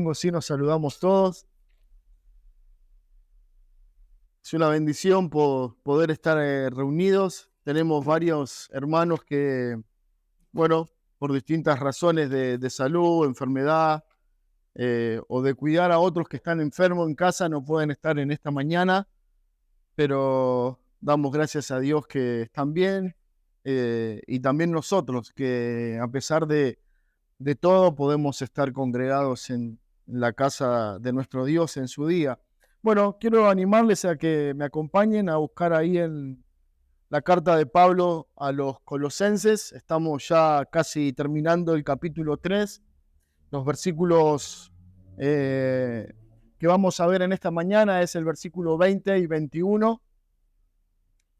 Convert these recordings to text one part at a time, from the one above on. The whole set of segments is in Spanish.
domingo sí nos saludamos todos. Es una bendición poder estar reunidos. Tenemos varios hermanos que, bueno, por distintas razones de salud, enfermedad, o de cuidar a otros que están enfermos en casa, no pueden estar en esta mañana, pero damos gracias a Dios que están bien, y también nosotros, que a pesar de todo podemos estar congregados en la casa de nuestro Dios en su día. Bueno, quiero animarles a que me acompañen a buscar ahí en la carta de Pablo a los Colosenses. Estamos ya casi terminando el capítulo 3. Los versículos que vamos a ver en esta mañana es el versículo 20 y 21.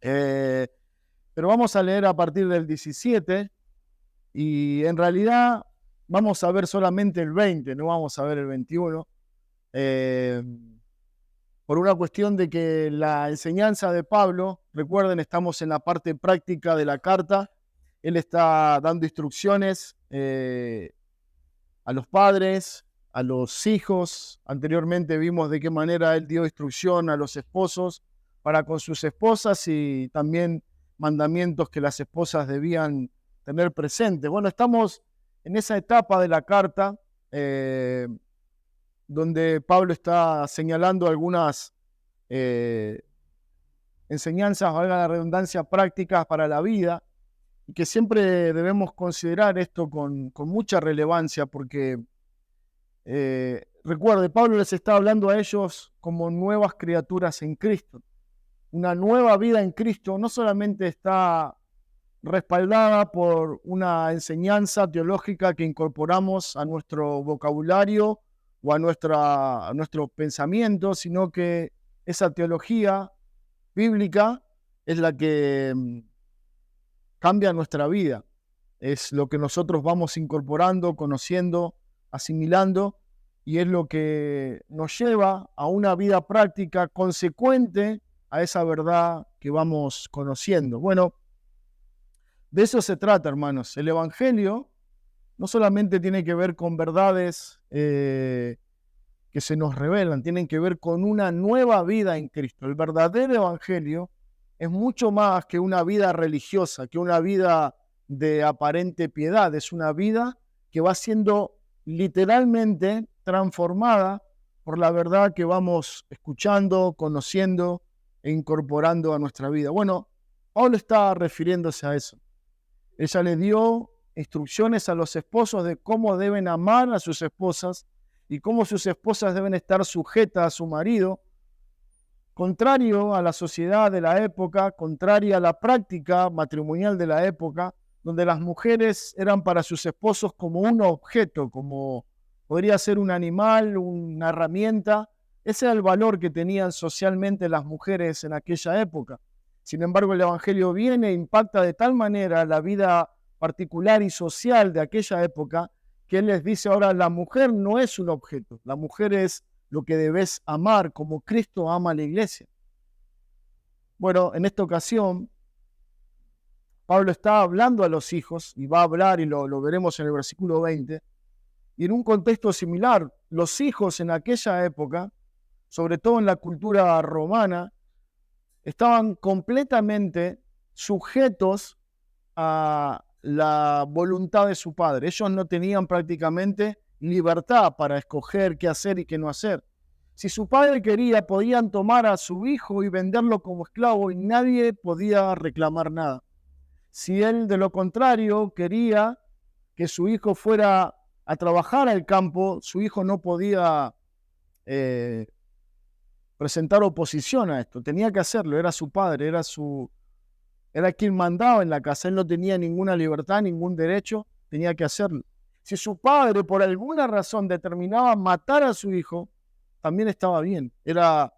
Pero vamos a leer a partir del 17 y en realidad vamos a ver solamente el 20, no vamos a ver el 21. Por una cuestión de que la enseñanza de Pablo, recuerden, estamos en la parte práctica de la carta. Él está dando instrucciones a los padres, a los hijos. Anteriormente vimos de qué manera él dio instrucción a los esposos para con sus esposas y también mandamientos que las esposas debían tener presente. Bueno, estamos en esa etapa de la carta donde Pablo está señalando algunas enseñanzas, valga la redundancia, prácticas para la vida, y que siempre debemos considerar esto con mucha relevancia, porque recuerde, Pablo les está hablando a ellos como nuevas criaturas en Cristo. Una nueva vida en Cristo no solamente está respaldada por una enseñanza teológica que incorporamos a nuestro vocabulario o a nuestro pensamiento, sino que esa teología bíblica es la que cambia nuestra vida. Es lo que nosotros vamos incorporando, conociendo, asimilando, y es lo que nos lleva a una vida práctica consecuente a esa verdad que vamos conociendo. Bueno, de eso se trata, hermanos. El Evangelio no solamente tiene que ver con verdades que se nos revelan, tienen que ver con una nueva vida en Cristo. El verdadero Evangelio es mucho más que una vida religiosa, que una vida de aparente piedad. Es una vida que va siendo literalmente transformada por la verdad que vamos escuchando, conociendo e incorporando a nuestra vida. Bueno, Pablo está refiriéndose a eso. Ella le dio instrucciones a los esposos de cómo deben amar a sus esposas y cómo sus esposas deben estar sujetas a su marido, contrario a la sociedad de la época, contraria a la práctica matrimonial de la época, donde las mujeres eran para sus esposos como un objeto, como podría ser un animal, una herramienta. Ese era el valor que tenían socialmente las mujeres en aquella época. Sin embargo, el Evangelio viene e impacta de tal manera la vida particular y social de aquella época que él les dice ahora, la mujer no es un objeto, la mujer es lo que debes amar como Cristo ama a la iglesia. Bueno, en esta ocasión, Pablo está hablando a los hijos y va a hablar, y lo veremos en el versículo 20, y en un contexto similar, los hijos en aquella época, sobre todo en la cultura romana, estaban completamente sujetos a la voluntad de su padre. Ellos no tenían prácticamente libertad para escoger qué hacer y qué no hacer. Si su padre quería, podían tomar a su hijo y venderlo como esclavo y nadie podía reclamar nada. Si él, de lo contrario, quería que su hijo fuera a trabajar al campo, su hijo no podía presentar oposición a esto. Tenía que hacerlo, era su padre, era quien mandaba en la casa. Él no tenía ninguna libertad, ningún derecho, tenía que hacerlo. Si su padre por alguna razón determinaba matar a su hijo, también estaba bien. Era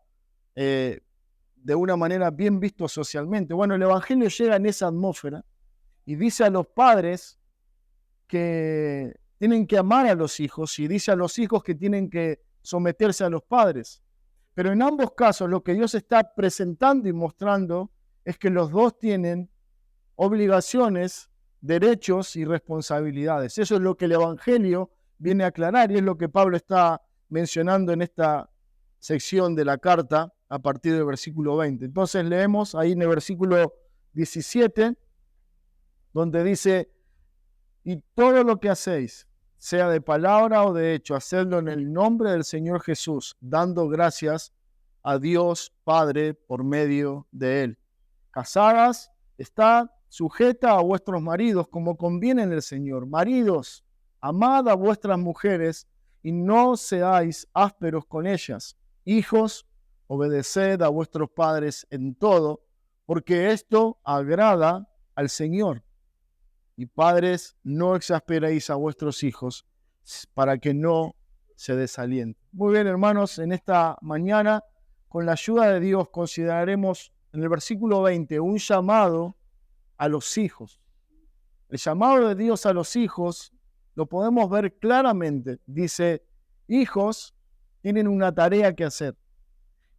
de una manera bien visto socialmente. Bueno, el Evangelio llega en esa atmósfera y dice a los padres que tienen que amar a los hijos y dice a los hijos que tienen que someterse a los padres. Pero en ambos casos lo que Dios está presentando y mostrando es que los dos tienen obligaciones, derechos y responsabilidades. Eso es lo que el Evangelio viene a aclarar y es lo que Pablo está mencionando en esta sección de la carta a partir del versículo 20. Entonces leemos ahí en el versículo 17, donde dice: y todo lo que hacéis, sea de palabra o de hecho, hacedlo en el nombre del Señor Jesús, dando gracias a Dios Padre por medio de Él. Casadas, estad sujeta a vuestros maridos como conviene en el Señor. Maridos, amad a vuestras mujeres y no seáis ásperos con ellas. Hijos, obedeced a vuestros padres en todo, porque esto agrada al Señor. Y padres, no exasperéis a vuestros hijos para que no se desalienten. Muy bien, hermanos, en esta mañana, con la ayuda de Dios, consideraremos en el versículo 20 un llamado a los hijos. El llamado de Dios a los hijos lo podemos ver claramente. Dice: hijos tienen una tarea que hacer.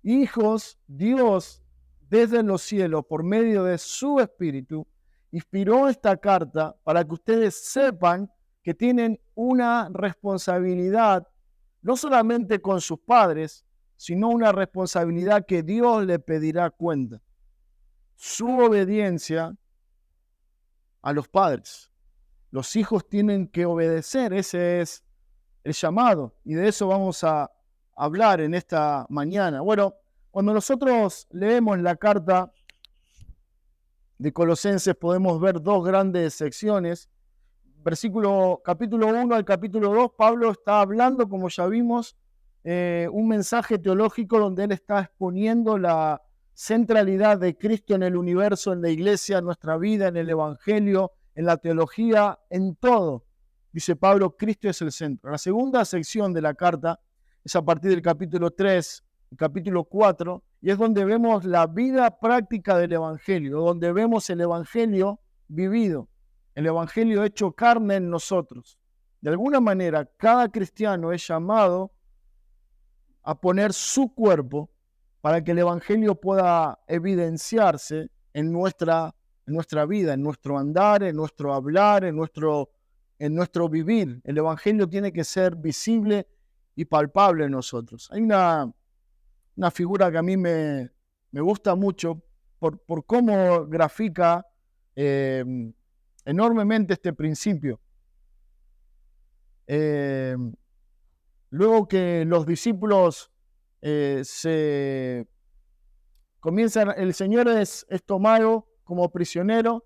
Hijos, Dios desde los cielos, por medio de su Espíritu, inspiró esta carta para que ustedes sepan que tienen una responsabilidad, no solamente con sus padres, sino una responsabilidad que Dios le pedirá cuenta. Su obediencia a los padres. Los hijos tienen que obedecer, ese es el llamado, y de eso vamos a hablar en esta mañana. Bueno, cuando nosotros leemos la carta de Colosenses podemos ver dos grandes secciones. Capítulo 1 al capítulo 2, Pablo está hablando, como ya vimos, un mensaje teológico donde él está exponiendo la centralidad de Cristo en el universo, en la iglesia, en nuestra vida, en el evangelio, en la teología, en todo. Dice Pablo, Cristo es el centro. La segunda sección de la carta es a partir del capítulo 3, el capítulo 4, y es donde vemos la vida práctica del evangelio, donde vemos el evangelio vivido, el evangelio hecho carne en nosotros. De alguna manera, cada cristiano es llamado a poner su cuerpo para que el evangelio pueda evidenciarse en nuestra vida, en nuestro andar, en nuestro hablar, en nuestro vivir. El evangelio tiene que ser visible y palpable en nosotros. Hay una figura que a mí me gusta mucho por cómo grafica enormemente este principio. Luego que los discípulos se comienzan, el Señor es tomado como prisionero,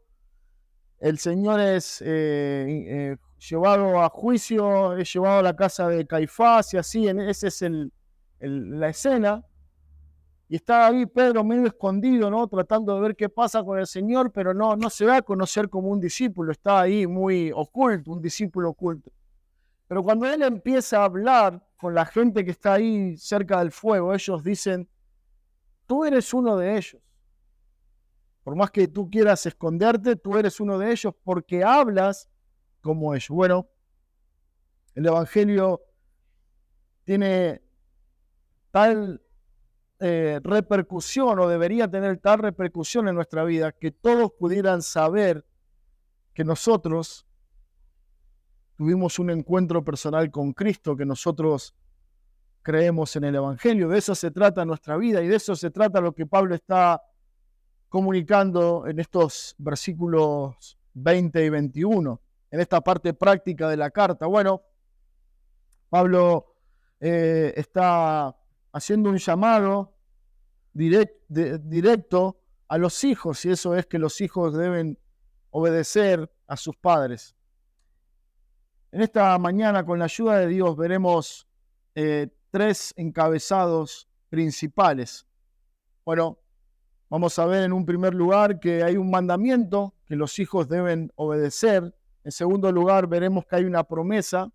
el Señor es llevado a juicio, es llevado a la casa de Caifás y así, esa es la escena. Y está ahí Pedro medio escondido, ¿no? Tratando de ver qué pasa con el Señor, pero no se va a conocer como un discípulo, está ahí muy oculto, un discípulo oculto. Pero cuando él empieza a hablar con la gente que está ahí cerca del fuego, ellos dicen: tú eres uno de ellos. Por más que tú quieras esconderte, tú eres uno de ellos porque hablas como ellos. Bueno, el evangelio tiene tal repercusión, o debería tener tal repercusión en nuestra vida, que todos pudieran saber que nosotros tuvimos un encuentro personal con Cristo, que nosotros creemos en el evangelio. De eso se trata nuestra vida y de eso se trata lo que Pablo está comunicando en estos versículos 20 y 21, en esta parte práctica de la carta. Bueno, Pablo está haciendo un llamado directo a los hijos, y eso es que los hijos deben obedecer a sus padres. En esta mañana, con la ayuda de Dios, veremos tres encabezados principales. Bueno, vamos a ver en un primer lugar que hay un mandamiento que los hijos deben obedecer. En segundo lugar, veremos que hay una promesa.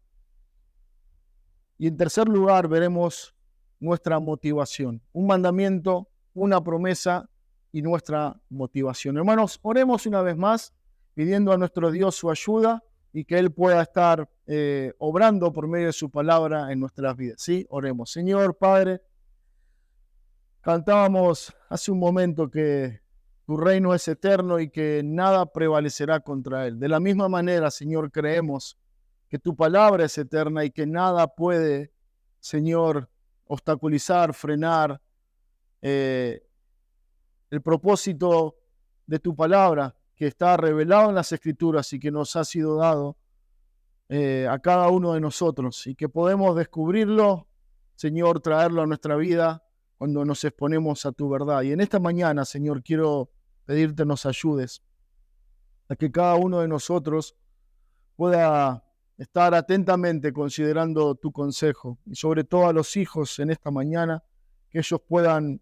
Y en tercer lugar, veremos nuestra motivación. Un mandamiento, una promesa y nuestra motivación. Hermanos, oremos una vez más, pidiendo a nuestro Dios su ayuda y que Él pueda estar obrando por medio de su palabra en nuestras vidas. ¿Sí? Oremos. Señor Padre, cantábamos hace un momento que tu reino es eterno y que nada prevalecerá contra él. De la misma manera, Señor, creemos que tu palabra es eterna y que nada puede Señor, obstaculizar, frenar el propósito de tu palabra que está revelado en las Escrituras y que nos ha sido dado a cada uno de nosotros y que podemos descubrirlo, Señor, traerlo a nuestra vida cuando nos exponemos a tu verdad. Y en esta mañana, Señor, quiero pedirte nos ayudes a que cada uno de nosotros pueda estar atentamente considerando tu consejo y sobre todo a los hijos en esta mañana, que ellos puedan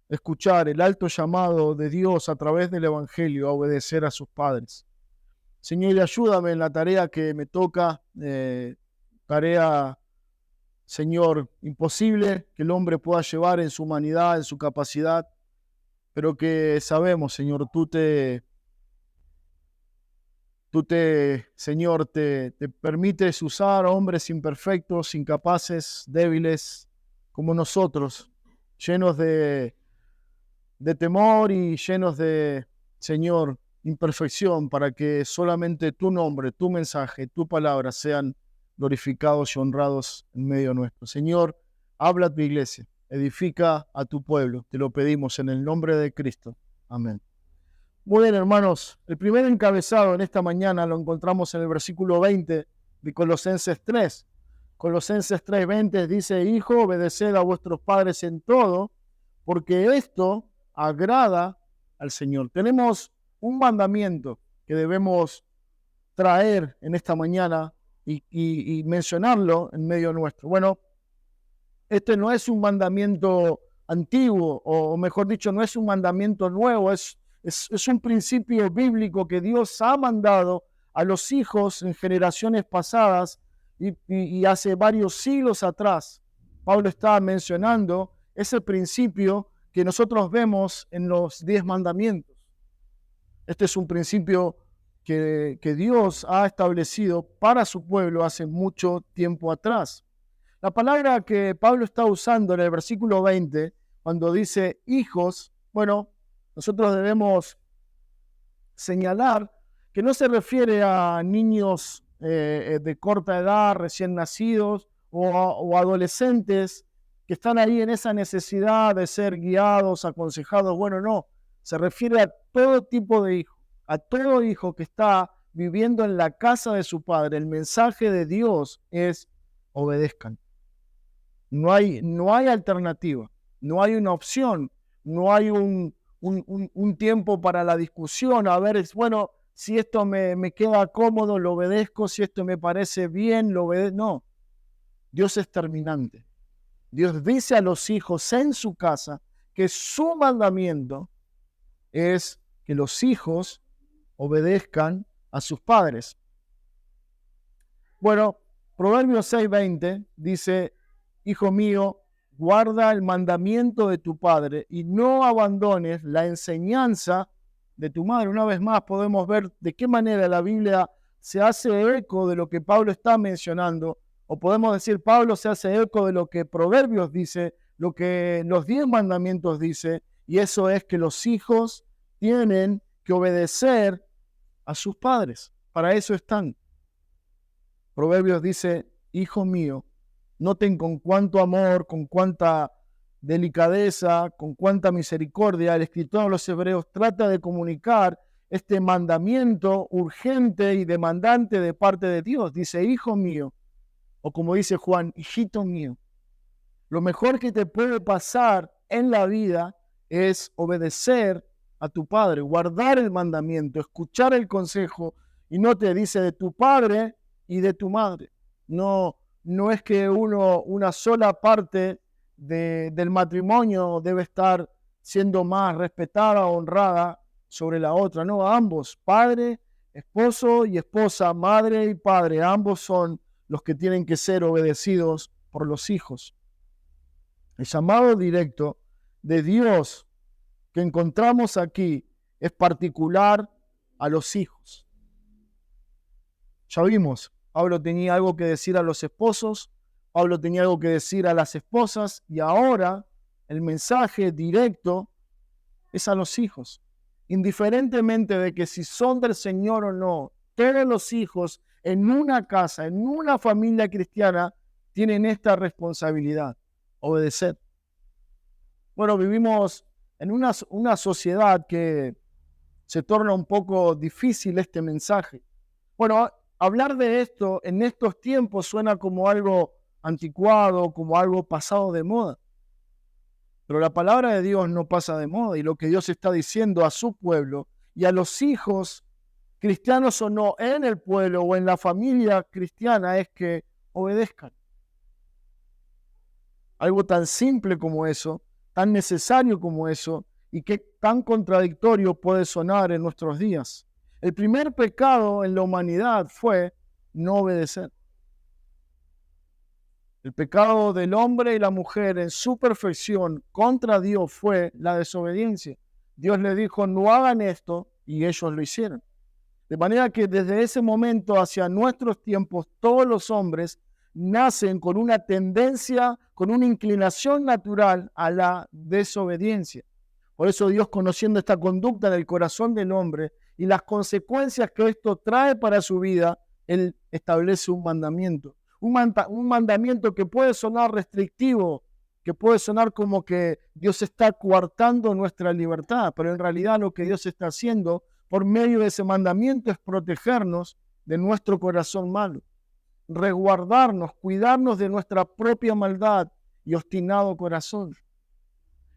escuchar el alto llamado de Dios a través del Evangelio a obedecer a sus padres. Señor, y ayúdame en la tarea que me toca, tarea, Señor, imposible que el hombre pueda llevar en su humanidad, en su capacidad, pero que sabemos, Señor, Señor, te permites usar a hombres imperfectos, incapaces, débiles, como nosotros, llenos de temor y llenos de, Señor, imperfección, para que solamente tu nombre, tu mensaje, tu palabra sean glorificados y honrados en medio nuestro. Señor, habla a tu iglesia, edifica a tu pueblo. Te lo pedimos en el nombre de Cristo. Amén. Muy bien, hermanos. El primer encabezado en esta mañana lo encontramos en el versículo 20 de Colosenses 3. Colosenses 3:20 dice: Hijo, obedeced a vuestros padres en todo, porque esto agrada al Señor. Tenemos un mandamiento que debemos traer en esta mañana y mencionarlo en medio nuestro. Bueno, este no es un mandamiento antiguo, o mejor dicho, no es un mandamiento nuevo, es un principio bíblico que Dios ha mandado a los hijos en generaciones pasadas y hace varios siglos atrás. Pablo está mencionando ese principio que nosotros vemos en los 10 mandamientos. Este es un principio que Dios ha establecido para su pueblo hace mucho tiempo atrás. La palabra que Pablo está usando en el versículo 20, cuando dice hijos, bueno, nosotros debemos señalar que no se refiere a niños de corta edad, recién nacidos, o adolescentes que están ahí en esa necesidad de ser guiados, aconsejados. Bueno, no, se refiere a todo tipo de hijo, a todo hijo que está viviendo en la casa de su padre. El mensaje de Dios es: obedezcan. No hay alternativa, no hay una opción, no hay un tiempo para la discusión. A ver, bueno, si esto me queda cómodo, lo obedezco; si esto me parece bien, lo obedezco. No, Dios es terminante. Dios dice a los hijos en su casa que su mandamiento es que los hijos obedezcan a sus padres. Bueno, Proverbios 6:20 dice: Hijo mío, guarda el mandamiento de tu padre y no abandones la enseñanza de tu madre. Una vez más podemos ver de qué manera la Biblia se hace eco de lo que Pablo está mencionando, o podemos decir, Pablo se hace eco de lo que Proverbios dice, lo que los 10 mandamientos dice, y eso es que los hijos tienen que obedecer a sus padres. Para eso están. Proverbios dice: Hijo mío, noten con cuánto amor, con cuánta delicadeza, con cuánta misericordia el escritor de los Hebreos trata de comunicar este mandamiento urgente y demandante de parte de Dios. Dice: hijo mío, o como dice Juan, hijito mío. Lo mejor que te puede pasar en la vida es obedecer a tu padre, guardar el mandamiento, escuchar el consejo, y no te dice de tu padre y de tu madre. No es que una sola parte del matrimonio debe estar siendo más respetada, honrada sobre la otra. No, ambos, padre, esposo y esposa, madre y padre, ambos son los que tienen que ser obedecidos por los hijos. El llamado directo de Dios que encontramos aquí es particular a los hijos. Ya vimos, Pablo tenía algo que decir a los esposos, Pablo tenía algo que decir a las esposas, y ahora el mensaje directo es a los hijos. Indiferentemente de que si son del Señor o no, todos los hijos en una casa, en una familia cristiana, tienen esta responsabilidad, obedecer. Bueno, vivimos en una sociedad que se torna un poco difícil este mensaje. Bueno, hablar de esto en estos tiempos suena como algo anticuado, como algo pasado de moda. Pero la palabra de Dios no pasa de moda y lo que Dios está diciendo a su pueblo y a los hijos, cristianos o no, en el pueblo o en la familia cristiana es que obedezcan. Algo tan simple como eso, tan necesario como eso y que tan contradictorio puede sonar en nuestros días. El primer pecado en la humanidad fue no obedecer. El pecado del hombre y la mujer en su perfección contra Dios fue la desobediencia. Dios le dijo, no hagan esto, y ellos lo hicieron. De manera que desde ese momento hacia nuestros tiempos, todos los hombres nacen con una tendencia, con una inclinación natural a la desobediencia. Por eso Dios, conociendo esta conducta en el corazón del hombre y las consecuencias que esto trae para su vida, Él establece un mandamiento. Un mandamiento que puede sonar restrictivo, que puede sonar como que Dios está coartando nuestra libertad, pero en realidad lo que Dios está haciendo por medio de ese mandamiento es protegernos de nuestro corazón malo, resguardarnos, cuidarnos de nuestra propia maldad y obstinado corazón.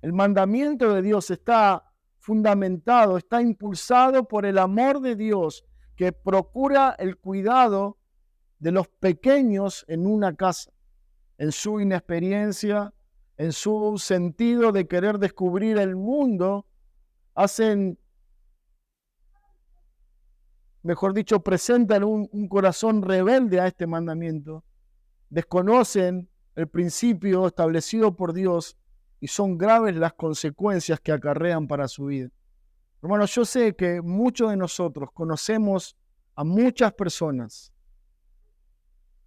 El mandamiento de Dios está fundamentado, está impulsado por el amor de Dios que procura el cuidado de los pequeños en una casa, en su inexperiencia, en su sentido de querer descubrir el mundo, presentan un corazón rebelde a este mandamiento, desconocen el principio establecido por Dios y son graves las consecuencias que acarrean para su vida. Hermanos, yo sé que muchos de nosotros conocemos a muchas personas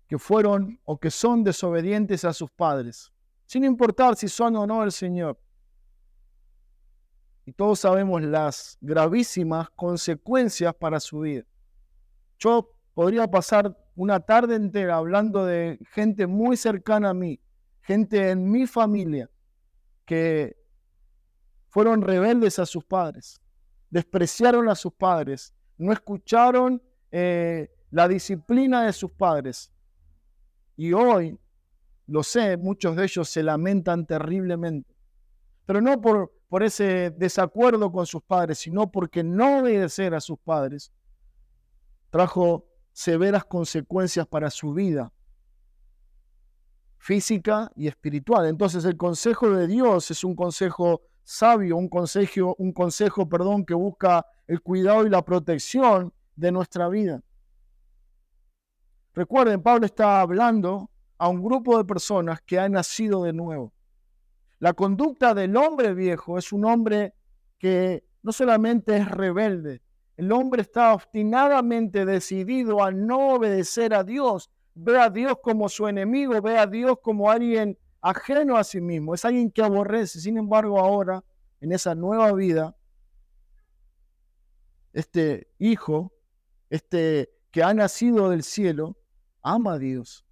que fueron o que son desobedientes a sus padres, sin importar si son o no del Señor. Y todos sabemos las gravísimas consecuencias para su vida. Yo podría pasar una tarde entera hablando de gente muy cercana a mí, gente en mi familia, que fueron rebeldes a sus padres, despreciaron a sus padres, no escucharon la disciplina de sus padres. Y hoy, lo sé, muchos de ellos se lamentan terriblemente. Pero no por ese desacuerdo con sus padres, sino porque no obedecer a sus padres trajo severas consecuencias para su vida física y espiritual. Entonces el consejo de Dios es un consejo sabio, un consejo, que busca el cuidado y la protección de nuestra vida. Recuerden, Pablo está hablando a un grupo de personas que han nacido de nuevo. La conducta del hombre viejo es un hombre que no solamente es rebelde, el hombre está obstinadamente decidido a no obedecer a Dios, ve a Dios como su enemigo, ve a Dios como alguien ajeno a sí mismo, es alguien que aborrece. Sin embargo, ahora, en esa nueva vida, este hijo, que ha nacido del cielo, ama a Dios.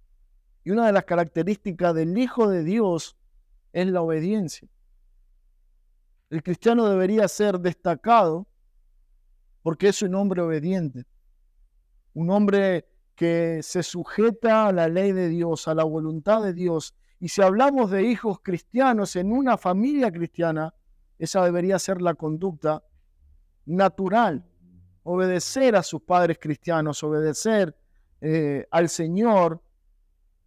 Y una de las características del Hijo de Dios es la obediencia. El cristiano debería ser destacado porque es un hombre obediente, un hombre que se sujeta a la ley de Dios, a la voluntad de Dios. Y si hablamos de hijos cristianos en una familia cristiana, esa debería ser la conducta natural. Obedecer a sus padres cristianos, obedecer al Señor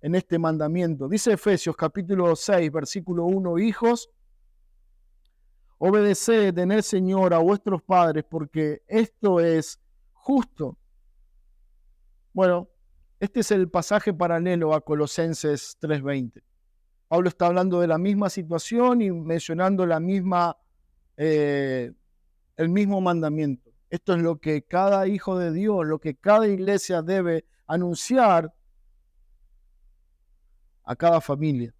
en este mandamiento. Dice Efesios capítulo 6, versículo 1, hijos, obedeced en el Señor a vuestros padres, porque esto es justo. Bueno, este es el pasaje paralelo a Colosenses 3:20. Pablo está hablando de la misma situación y mencionando el mismo mandamiento. Esto es lo que cada hijo de Dios, lo que cada iglesia debe anunciar a cada familia.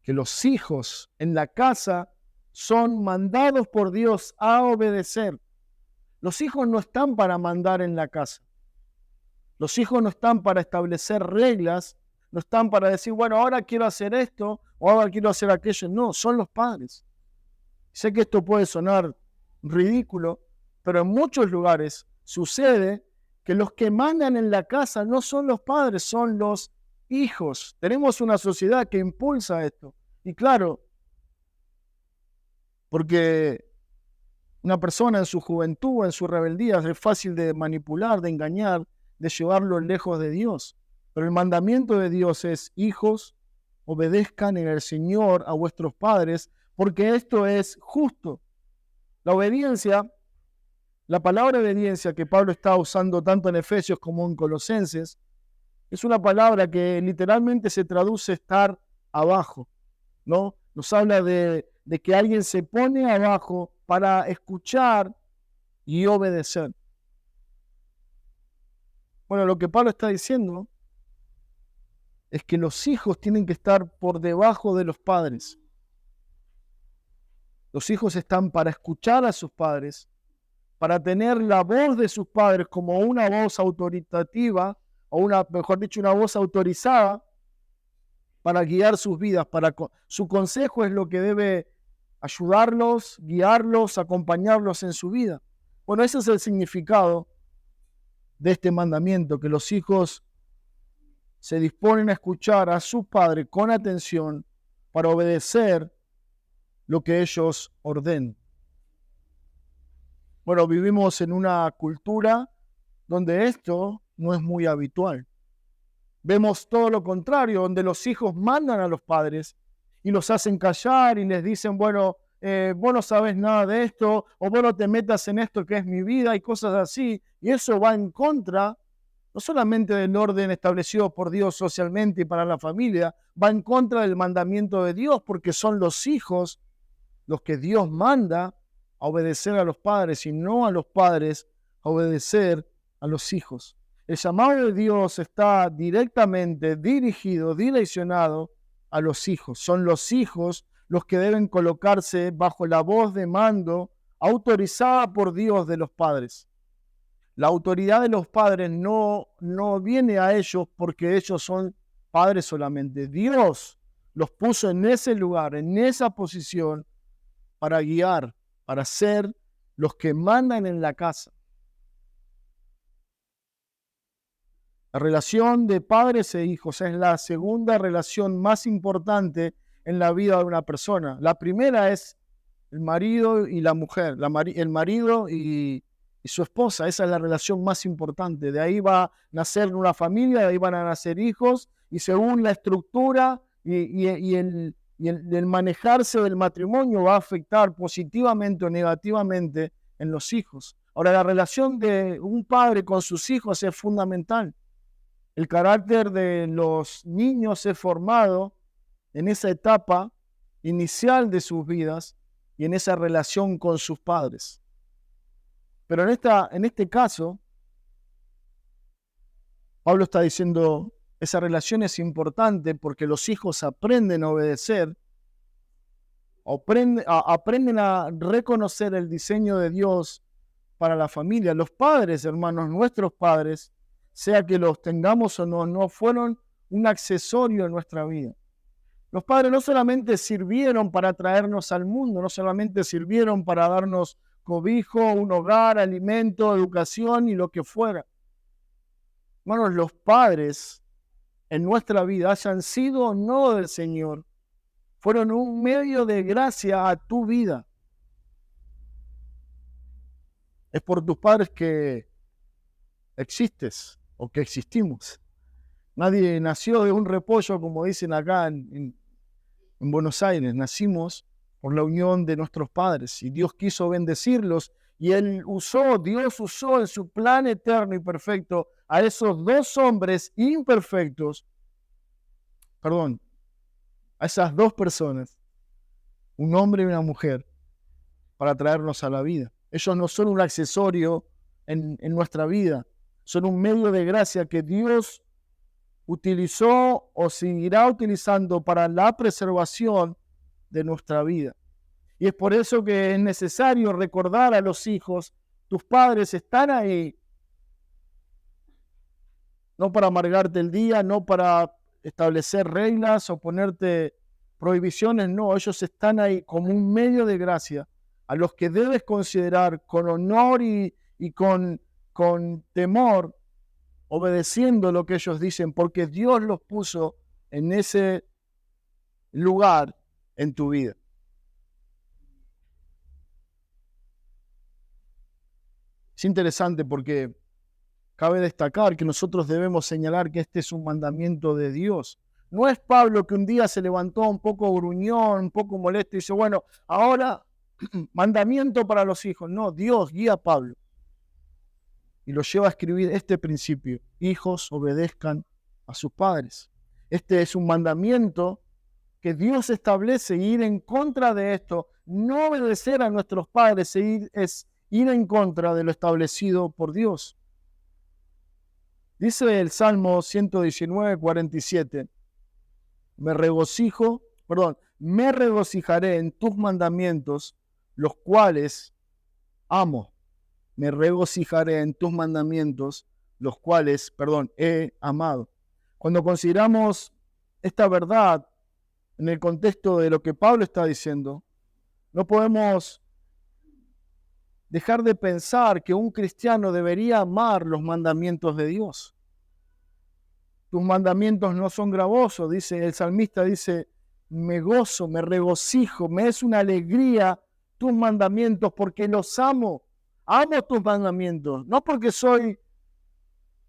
Que los hijos en la casa son mandados por Dios a obedecer. Los hijos no están para mandar en la casa. Los hijos no están para establecer reglas no están para decir, bueno, ahora quiero hacer esto o ahora quiero hacer aquello. No, son los padres. Sé que esto puede sonar ridículo, pero en muchos lugares sucede que los que mandan en la casa no son los padres, son los hijos. Tenemos una sociedad que impulsa esto. Y claro, porque una persona en su juventud, en su rebeldía, es fácil de manipular, de engañar, de llevarlo lejos de Dios. Pero el mandamiento de Dios es, hijos, obedezcan en el Señor a vuestros padres, porque esto es justo. La obediencia, la palabra obediencia que Pablo está usando tanto en Efesios como en Colosenses, es una palabra que literalmente se traduce estar abajo, ¿no? Nos habla de que alguien se pone abajo para escuchar y obedecer. Bueno, lo que Pablo está diciendo es que los hijos tienen que estar por debajo de los padres. Los hijos están para escuchar a sus padres, para tener la voz de sus padres como una voz autoritativa, o mejor dicho, una voz autorizada para guiar sus vidas. Su consejo es lo que debe ayudarlos, guiarlos, acompañarlos en su vida. Bueno, ese es el significado de este mandamiento, que los hijos se disponen a escuchar a sus padres con atención para obedecer lo que ellos ordenen. Bueno, vivimos en una cultura donde esto no es muy habitual. Vemos todo lo contrario, donde los hijos mandan a los padres y los hacen callar y les dicen, bueno, vos no sabes nada de esto, o vos no te metas en esto que es mi vida y cosas así. Y eso va en contra, no solamente del orden establecido por Dios socialmente y para la familia, va en contra del mandamiento de Dios, porque son los hijos los que Dios manda a obedecer a los padres y no a los padres a obedecer a los hijos. El llamado de Dios está directamente dirigido, direccionado a los hijos. Son los hijos los que deben colocarse bajo la voz de mando autorizada por Dios de los padres. La autoridad de los padres no viene a ellos porque ellos son padres solamente. Dios los puso en ese lugar, en esa posición, para guiar, para ser los que mandan en la casa. La relación de padres e hijos es la segunda relación más importante en la vida de una persona. La primera es el marido y la mujer, el marido y su esposa. Esa es la relación más importante. De ahí va a nacer una familia, de ahí van a nacer hijos, y según la estructura y el manejarse del matrimonio va a afectar positivamente o negativamente en los hijos. Ahora, la relación de un padre con sus hijos es fundamental. El carácter de los niños es formado en esa etapa inicial de sus vidas y en esa relación con sus padres. Pero en este caso, Pablo está diciendo, esa relación es importante porque los hijos aprenden a obedecer, aprenden a reconocer el diseño de Dios para la familia. Los padres, hermanos, nuestros padres, sea que los tengamos o no, no fueron un accesorio en nuestra vida. Los padres no solamente sirvieron para traernos al mundo, no solamente sirvieron para darnos cobijo, un hogar, alimento, educación y lo que fuera. Hermanos, los padres en nuestra vida, hayan sido o no del Señor, fueron un medio de gracia a tu vida. Es por tus padres que existes o que existimos. Nadie nació de un repollo, como dicen acá en Buenos Aires. Nacimos por la unión de nuestros padres y Dios quiso bendecirlos y Dios usó en su plan eterno y perfecto a esos dos hombres imperfectos, a esas dos personas, un hombre y una mujer, para traernos a la vida. Ellos no son un accesorio en nuestra vida, son un medio de gracia que Dios utilizó o seguirá utilizando para la preservación de nuestra vida. Y es por eso que es necesario recordar a los hijos, tus padres están ahí, no para amargarte el día, no para establecer reglas o ponerte prohibiciones, no, ellos están ahí como un medio de gracia a los que debes considerar con honor y con temor, obedeciendo lo que ellos dicen, porque Dios los puso en ese lugar en tu vida. Es interesante porque cabe destacar que nosotros debemos señalar que este es un mandamiento de Dios. No es Pablo que un día se levantó un poco gruñón, un poco molesto y dice, bueno, ahora mandamiento para los hijos. No, Dios guía a Pablo y lo lleva a escribir este principio. Hijos, obedezcan a sus padres. Este es un mandamiento que Dios establece, y ir en contra de esto, no obedecer a nuestros padres, es ir en contra de lo establecido por Dios. Dice el Salmo 119, 47, me regocijaré en tus mandamientos, los cuales amo. Me regocijaré en tus mandamientos, los cuales, he amado. Cuando consideramos esta verdad en el contexto de lo que Pablo está diciendo, no podemos dejar de pensar que un cristiano debería amar los mandamientos de Dios. Tus mandamientos no son gravosos, dice el salmista, dice, me gozo, me regocijo, me es una alegría tus mandamientos porque los amo. Amo tus mandamientos, no porque soy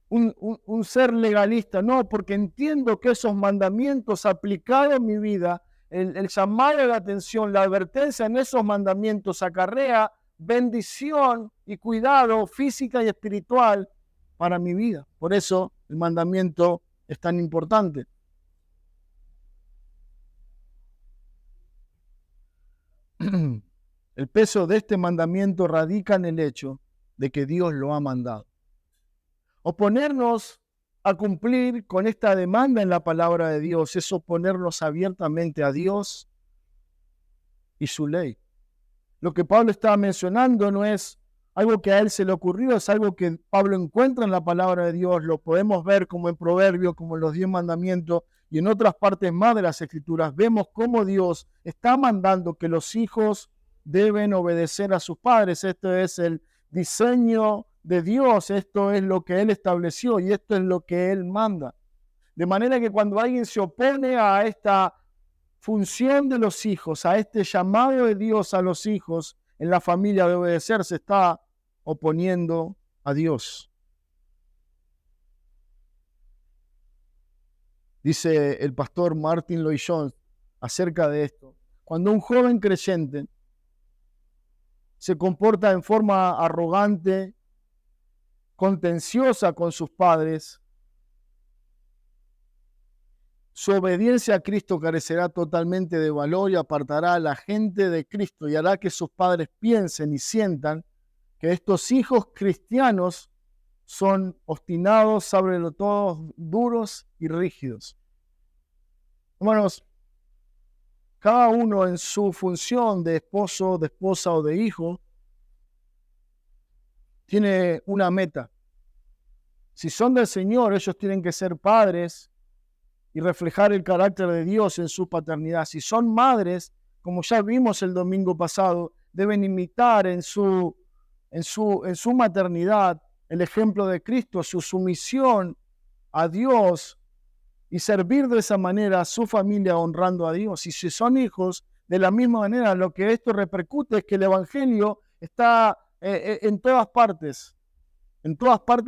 un ser legalista, no, porque entiendo que esos mandamientos aplicados en mi vida, el llamado a la atención, la advertencia en esos mandamientos acarrea bendición y cuidado física y espiritual para mi vida. Por eso el mandamiento es tan importante. El peso de este mandamiento radica en el hecho de que Dios lo ha mandado. Oponernos a cumplir con esta demanda en la palabra de Dios es oponernos abiertamente a Dios y su ley. Lo que Pablo estaba mencionando no es algo que a él se le ocurrió, es algo que Pablo encuentra en la palabra de Dios. Lo podemos ver como en Proverbios, como en los 10 mandamientos y en otras partes más de las Escrituras. Vemos cómo Dios está mandando que los hijos deben obedecer a sus padres. Esto es el diseño de Dios, esto es lo que Él estableció y esto es lo que Él manda. De manera que cuando alguien se opone a esta función de los hijos, a este llamado de Dios a los hijos en la familia de obedecer, se está oponiendo a Dios. Dice el pastor Martin Lloyd-Jones acerca de esto. Cuando un joven creyente se comporta en forma arrogante, contenciosa con sus padres, su obediencia a Cristo carecerá totalmente de valor y apartará a la gente de Cristo y hará que sus padres piensen y sientan que estos hijos cristianos son obstinados, sobre todo duros y rígidos. Hermanos, cada uno en su función de esposo, de esposa o de hijo tiene una meta. Si son del Señor, ellos tienen que ser padres y reflejar el carácter de Dios en su paternidad. Si son madres, como ya vimos el domingo pasado, deben imitar en su maternidad el ejemplo de Cristo, su sumisión a Dios y servir de esa manera a su familia honrando a Dios. Y si son hijos, de la misma manera, lo que esto repercute es que el Evangelio está en todas partes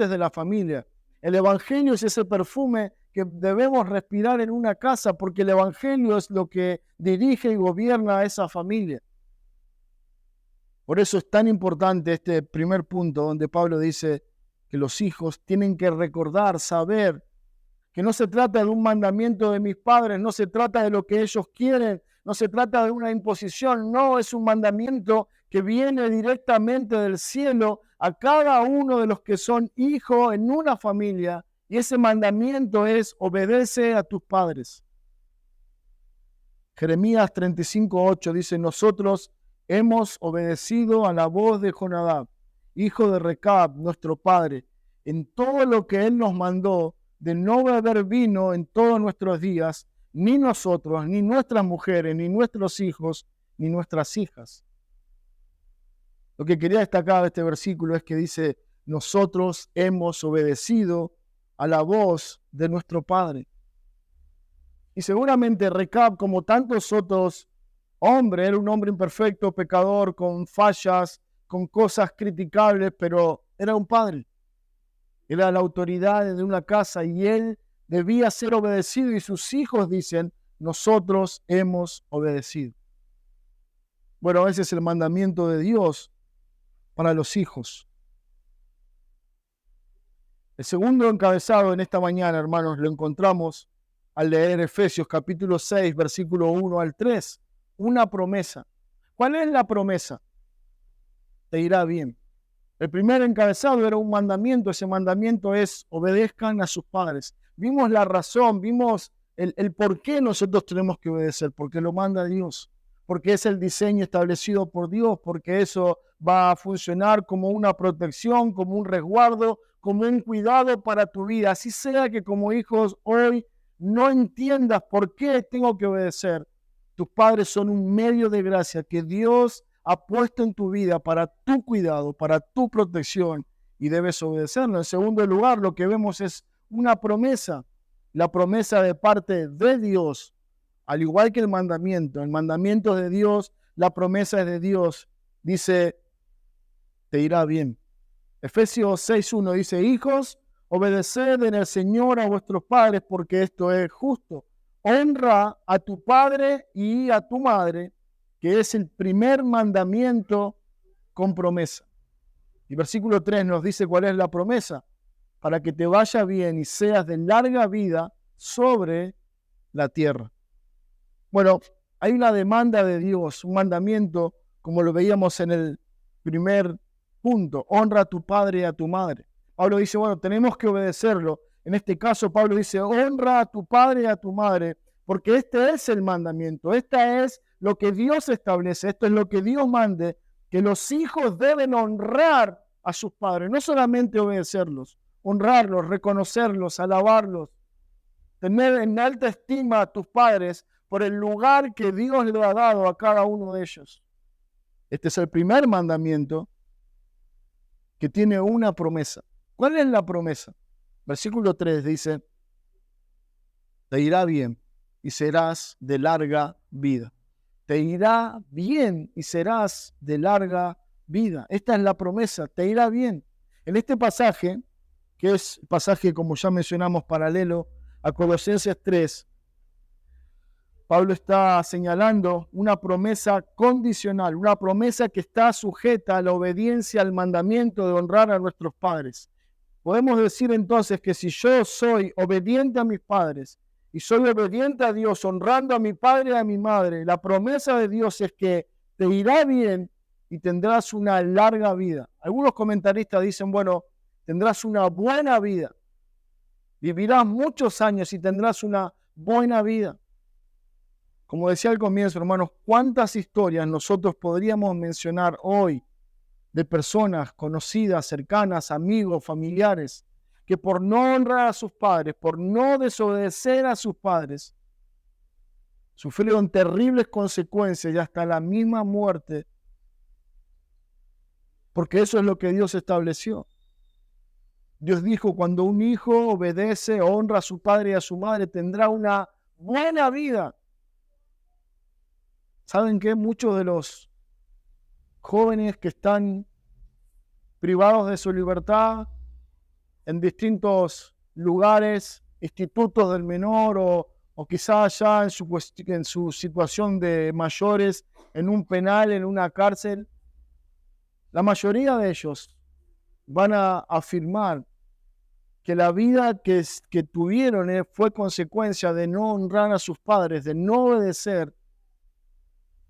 de la familia. El Evangelio es ese perfume que debemos respirar en una casa, porque el Evangelio es lo que dirige y gobierna a esa familia. Por eso es tan importante este primer punto donde Pablo dice que los hijos tienen que recordar, saber que no se trata de un mandamiento de mis padres, no se trata de lo que ellos quieren, no se trata de una imposición, no, es un mandamiento que viene directamente del cielo a cada uno de los que son hijos en una familia. Y ese mandamiento es: obedece a tus padres. Jeremías 35:8 dice: nosotros hemos obedecido a la voz de Jonadab, hijo de Recab, nuestro padre, en todo lo que él nos mandó, de no beber vino en todos nuestros días, ni nosotros, ni nuestras mujeres, ni nuestros hijos, ni nuestras hijas. Lo que quería destacar de este versículo es que dice, nosotros hemos obedecido a la voz de nuestro Padre. Y seguramente Recab, como tantos otros hombres, era un hombre imperfecto, pecador, con fallas, con cosas criticables, pero era un padre. Era la autoridad de una casa y él debía ser obedecido y sus hijos dicen, nosotros hemos obedecido. Bueno, ese es el mandamiento de Dios para los hijos. El segundo encabezado en esta mañana, hermanos, lo encontramos al leer Efesios capítulo 6, versículo 1 al 3. Una promesa. ¿Cuál es la promesa? Te irá bien. El primer encabezado era un mandamiento. Ese mandamiento es obedezcan a sus padres. Vimos la razón, vimos el por qué nosotros tenemos que obedecer, porque lo manda Dios, porque es el diseño establecido por Dios, porque eso va a funcionar como una protección, como un resguardo, como un cuidado para tu vida. Así sea que como hijos hoy no entiendas por qué tengo que obedecer. Tus padres son un medio de gracia que Dios ha puesto en tu vida para tu cuidado, para tu protección y debes obedecerlo. En segundo lugar, lo que vemos es una promesa, la promesa de parte de Dios, al igual que el mandamiento de Dios, la promesa es de Dios, dice, te irá bien. Efesios 6:1 dice, hijos, obedeced en el Señor a vuestros padres porque esto es justo. Honra a tu padre y a tu madre, que es el primer mandamiento con promesa. Y versículo 3 nos dice cuál es la promesa. Para que te vaya bien y seas de larga vida sobre la tierra. Bueno, hay una demanda de Dios, un mandamiento, como lo veíamos en el primer punto. Honra a tu padre y a tu madre. Pablo dice, bueno, tenemos que obedecerlo. En este caso, Pablo dice, honra a tu padre y a tu madre, porque este es el mandamiento. Esta es lo que Dios establece. Esto es lo que Dios mande, que los hijos deben honrar a sus padres. No solamente obedecerlos, honrarlos, reconocerlos, alabarlos, tener en alta estima a tus padres por el lugar que Dios le ha dado a cada uno de ellos. Este es el primer mandamiento que tiene una promesa. ¿Cuál es la promesa? Versículo 3 dice, te irá bien y serás de larga vida. Te irá bien y serás de larga vida. Esta es la promesa, te irá bien. En este pasaje, que es pasaje, como ya mencionamos, paralelo a Colosenses 3, Pablo está señalando una promesa condicional, una promesa que está sujeta a la obediencia al mandamiento de honrar a nuestros padres. Podemos decir entonces que si yo soy obediente a mis padres y soy obediente a Dios, honrando a mi padre y a mi madre, la promesa de Dios es que te irá bien y tendrás una larga vida. Algunos comentaristas dicen, bueno, tendrás una buena vida. Vivirás muchos años y tendrás una buena vida. Como decía al comienzo, hermanos, ¿cuántas historias nosotros podríamos mencionar hoy de personas conocidas, cercanas, amigos, familiares, que por no honrar a sus padres, por no desobedecer a sus padres, sufrieron terribles consecuencias y hasta la misma muerte? Porque eso es lo que Dios estableció. Dios dijo, cuando un hijo obedece, honra a su padre y a su madre, tendrá una buena vida. ¿Saben qué? Muchos de los jóvenes que están privados de su libertad en distintos lugares, institutos del menor o quizás ya en su situación de mayores, en un penal, en una cárcel, la mayoría de ellos van a afirmar que la vida que tuvieron fue consecuencia de no honrar a sus padres, de no obedecer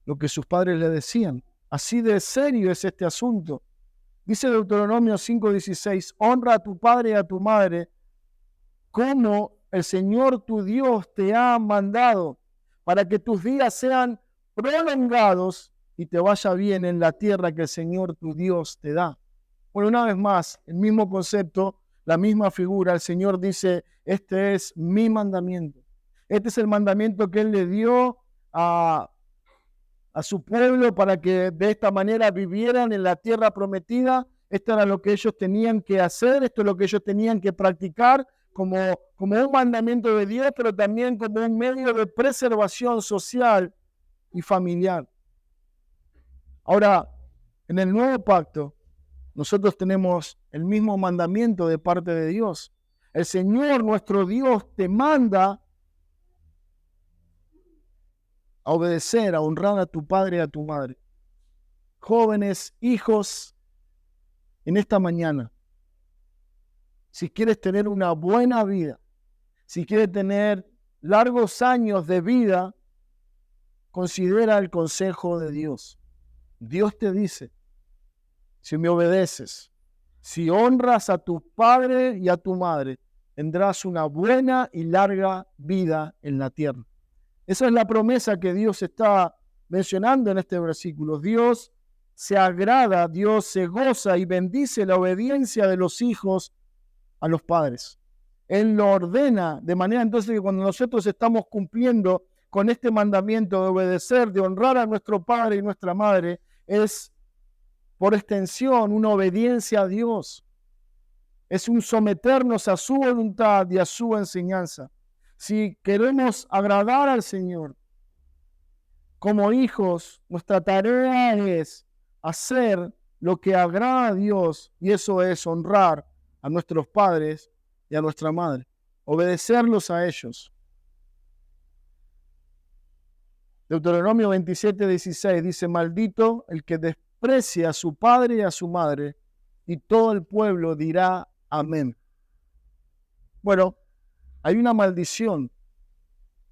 lo que sus padres le decían. Así de serio es este asunto. Dice Deuteronomio 5:16, honra a tu padre y a tu madre como el Señor tu Dios te ha mandado, para que tus días sean prolongados y te vaya bien en la tierra que el Señor tu Dios te da. Bueno, una vez más, el mismo concepto, la misma figura, el Señor dice, este es mi mandamiento. Este es el mandamiento que Él le dio a su pueblo para que de esta manera vivieran en la tierra prometida. Esto era lo que ellos tenían que hacer, esto es lo que ellos tenían que practicar como un mandamiento de Dios, pero también como un medio de preservación social y familiar. Ahora, en el nuevo pacto, nosotros tenemos el mismo mandamiento de parte de Dios. El Señor, nuestro Dios, te manda a obedecer, a honrar a tu padre y a tu madre. Jóvenes, hijos, en esta mañana, si quieres tener una buena vida, si quieres tener largos años de vida, considera el consejo de Dios. Dios te dice, si me obedeces, si honras a tu padre y a tu madre, tendrás una buena y larga vida en la tierra. Esa es la promesa que Dios está mencionando en este versículo. Dios se agrada, Dios se goza y bendice la obediencia de los hijos a los padres. Él lo ordena de manera entonces que cuando nosotros estamos cumpliendo con este mandamiento de obedecer, de honrar a nuestro padre y nuestra madre, es por extensión una obediencia a Dios. Es un someternos a su voluntad y a su enseñanza. Si queremos agradar al Señor como hijos, nuestra tarea es hacer lo que agrada a Dios, y eso es honrar a nuestros padres y a nuestra madre, obedecerlos a ellos. Deuteronomio 27:16 dice, maldito el que desprecia a su padre y a su madre, y todo el pueblo dirá amén. Bueno, hay una maldición.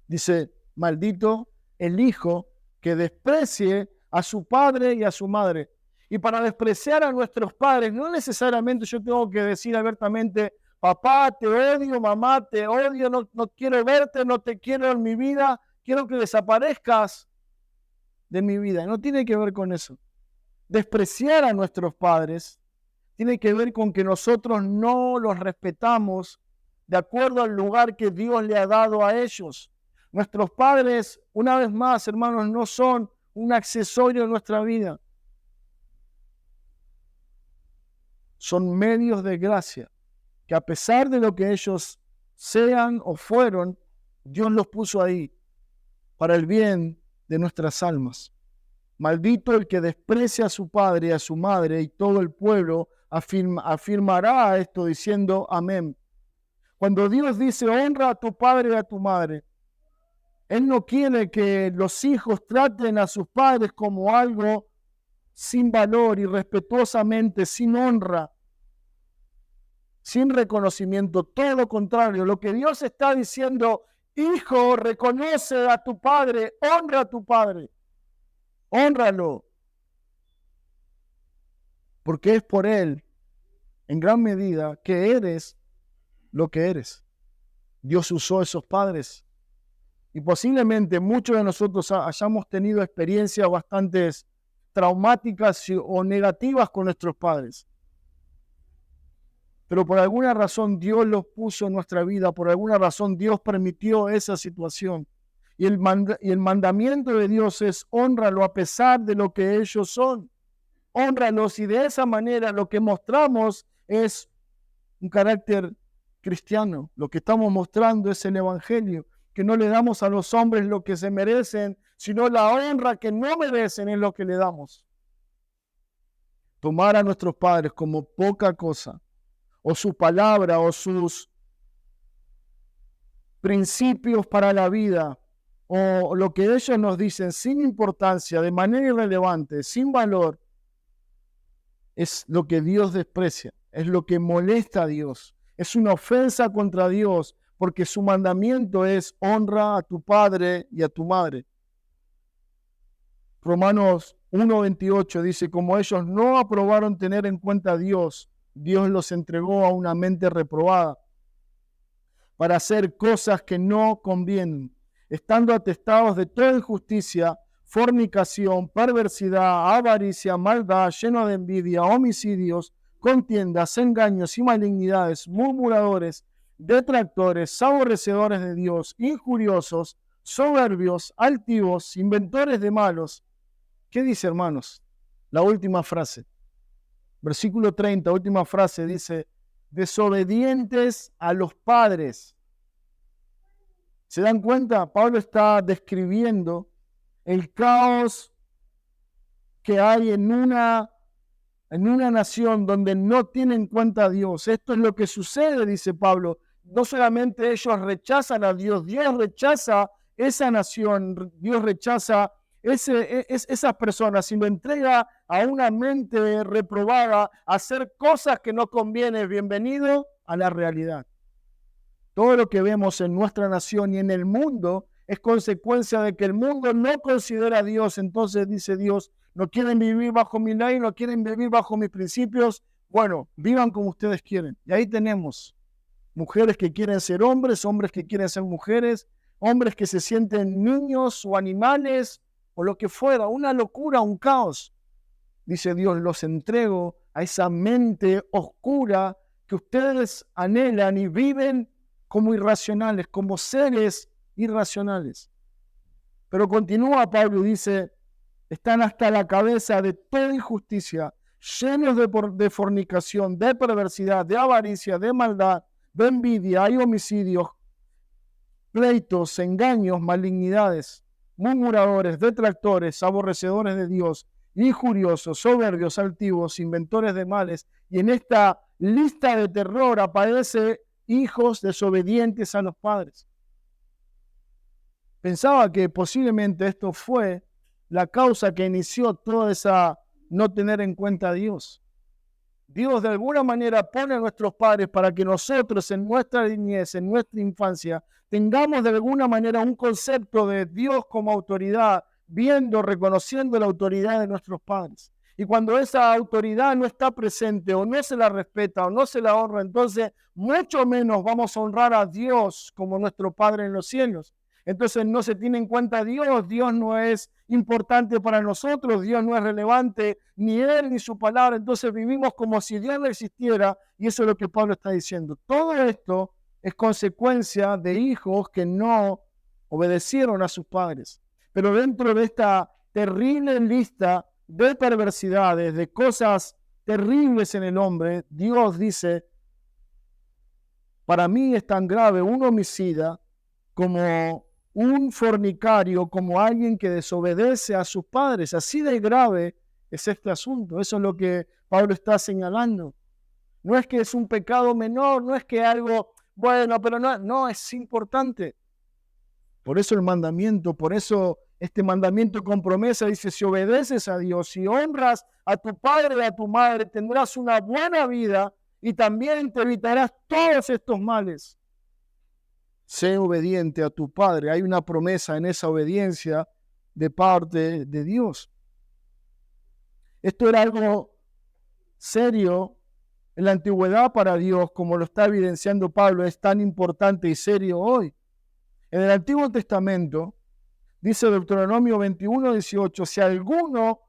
Dice, maldito el hijo que desprecie a su padre y a su madre. Y para despreciar a nuestros padres, no necesariamente yo tengo que decir abiertamente, papá, te odio, mamá, te odio, no quiero verte, no te quiero en mi vida, quiero que desaparezcas de mi vida. No tiene que ver con eso. Despreciar a nuestros padres tiene que ver con que nosotros no los respetamos de acuerdo al lugar que Dios le ha dado a ellos. Nuestros padres, una vez más, hermanos, no son un accesorio de nuestra vida. Son medios de gracia, que a pesar de lo que ellos sean o fueron, Dios los puso ahí para el bien de nuestras almas. Maldito el que desprecia a su padre y a su madre, y todo el pueblo afirmará esto diciendo amén. Cuando Dios dice honra a tu padre y a tu madre, Él no quiere que los hijos traten a sus padres como algo sin valor, irrespetuosamente, sin honra, sin reconocimiento. Todo lo contrario, lo que Dios está diciendo, hijo, reconoce a tu padre, honra a tu padre, hónralo, porque es por Él, en gran medida, que eres lo que eres. Dios usó esos padres. Y posiblemente muchos de nosotros hayamos tenido experiencias bastante traumáticas o negativas con nuestros padres. Pero por alguna razón Dios los puso en nuestra vida, por alguna razón Dios permitió esa situación. Y el mandamiento de Dios es hónralo a pesar de lo que ellos son. Hónralos, y de esa manera lo que mostramos es un carácter cristiano. Lo que estamos mostrando es el evangelio, que no le damos a los hombres lo que se merecen, sino la honra que no merecen es lo que le damos. Tomar a nuestros padres como poca cosa, o su palabra, o sus principios para la vida, o lo que ellos nos dicen sin importancia, de manera irrelevante, sin valor, es lo que Dios desprecia, es lo que molesta a Dios, es una ofensa contra Dios, porque su mandamiento es honra a tu padre y a tu madre. Romanos 1:28 dice, como ellos no aprobaron tener en cuenta a Dios, Dios los entregó a una mente reprobada para hacer cosas que no convienen, estando atestados de toda injusticia, fornicación, perversidad, avaricia, maldad, lleno de envidia, homicidios, contiendas, engaños y malignidades, murmuradores, detractores, aborrecedores de Dios, injuriosos, soberbios, altivos, inventores de malos. ¿Qué dice, hermanos? La última frase. Versículo 30, última frase, dice, desobedientes a los padres. ¿Se dan cuenta? Pablo está describiendo el caos que hay en una nación donde no tienen en cuenta a Dios. Esto es lo que sucede, dice Pablo. No solamente ellos rechazan a Dios, Dios rechaza esa nación, Dios rechaza esas personas y lo entrega a una mente reprobada a hacer cosas que no conviene. Bienvenido a la realidad. Todo lo que vemos en nuestra nación y en el mundo es consecuencia de que el mundo no considera a Dios. Entonces dice Dios, no quieren vivir bajo mi ley, no quieren vivir bajo mis principios. Bueno, vivan como ustedes quieren. Y ahí tenemos mujeres que quieren ser hombres, hombres que quieren ser mujeres, hombres que se sienten niños o animales o lo que fuera. Una locura, un caos. Dice Dios, los entrego a esa mente oscura que ustedes anhelan y viven como irracionales, como seres irracionales. Pero continúa Pablo y dice, están hasta la cabeza de toda injusticia, llenos de fornicación, de perversidad, de avaricia, de maldad, de envidia, hay homicidios, pleitos, engaños, malignidades, murmuradores, detractores, aborrecedores de Dios, injuriosos, soberbios, altivos, inventores de males. Y en esta lista de terror aparece hijos desobedientes a los padres. Pensaba que posiblemente esto fue la causa que inició toda esa no tener en cuenta a Dios. Dios de alguna manera pone a nuestros padres para que nosotros en nuestra niñez, en nuestra infancia, tengamos de alguna manera un concepto de Dios como autoridad, viendo, reconociendo la autoridad de nuestros padres. Y cuando esa autoridad no está presente o no se la respeta o no se la honra, entonces mucho menos vamos a honrar a Dios como nuestro Padre en los cielos. Entonces no se tiene en cuenta a Dios, Dios no es importante para nosotros, Dios no es relevante, ni Él ni su palabra. Entonces vivimos como si Dios no existiera y eso es lo que Pablo está diciendo. Todo esto es consecuencia de hijos que no obedecieron a sus padres. Pero dentro de esta terrible lista de perversidades, de cosas terribles en el hombre, Dios dice, para mí es tan grave un homicida como un fornicario, como alguien que desobedece a sus padres. Así de grave es este asunto. Eso es lo que Pablo está señalando. No es que es un pecado menor, no es que algo, bueno, pero no, es importante. Por eso el mandamiento, por eso este mandamiento con promesa dice, si obedeces a Dios, si honras a tu padre y a tu madre, tendrás una buena vida y también te evitarás todos estos males. Sé obediente a tu padre. Hay una promesa en esa obediencia de parte de Dios. Esto era algo serio en la antigüedad para Dios, como lo está evidenciando Pablo, es tan importante y serio hoy. En el Antiguo Testamento, dice Deuteronomio 21:18, si alguno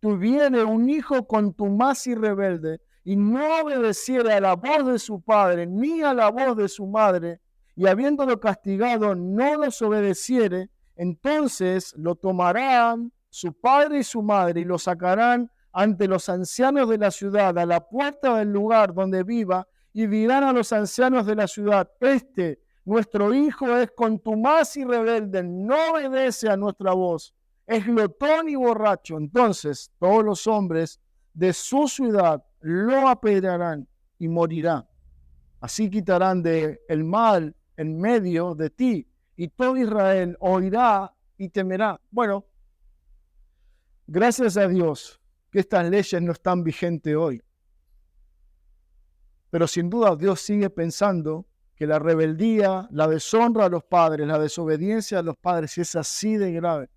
tuviere un hijo contumaz y rebelde y no obedeciere a la voz de su padre ni a la voz de su madre, y habiéndolo castigado no los obedeciere, entonces lo tomarán su padre y su madre y lo sacarán ante los ancianos de la ciudad, a la puerta del lugar donde viva, y dirán a los ancianos de la ciudad, nuestro hijo es contumaz y rebelde, no obedece a nuestra voz, es glotón y borracho. Entonces todos los hombres de su ciudad lo apedrearán y morirá. Así quitarán el mal en medio de ti, y todo Israel oirá y temerá. Bueno, gracias a Dios que estas leyes no están vigentes hoy. Pero sin duda Dios sigue pensando que la rebeldía, la deshonra a los padres, la desobediencia a los padres es así de grave.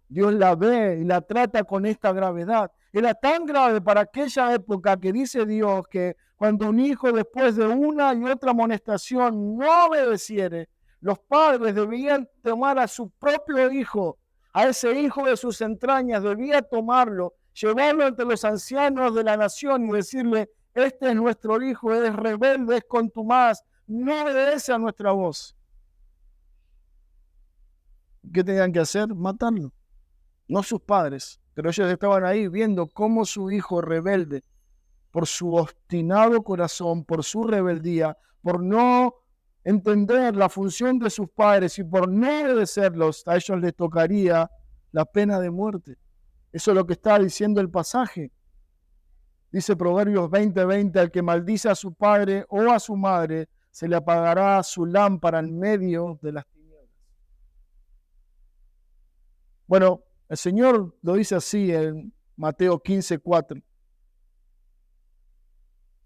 Dios la ve y la trata con esta gravedad. Era tan grave para aquella época que dice Dios que cuando un hijo después de una y otra amonestación no obedeciere, los padres debían tomar a su propio hijo, a ese hijo de sus entrañas, debía tomarlo, llevarlo ante los ancianos de la nación y decirle, este es nuestro hijo, es rebelde, es contumaz, no obedece a nuestra voz. ¿Qué tenían que hacer? Matarlo. No sus padres, pero ellos estaban ahí viendo cómo su hijo rebelde, por su obstinado corazón, por su rebeldía, por no entender la función de sus padres y por no obedecerlos, a ellos les tocaría la pena de muerte. Eso es lo que está diciendo el pasaje. Dice Proverbios 20:20, al que maldice a su padre o a su madre, se le apagará su lámpara en medio de las tinieblas. Bueno, el Señor lo dice así en Mateo 15:4.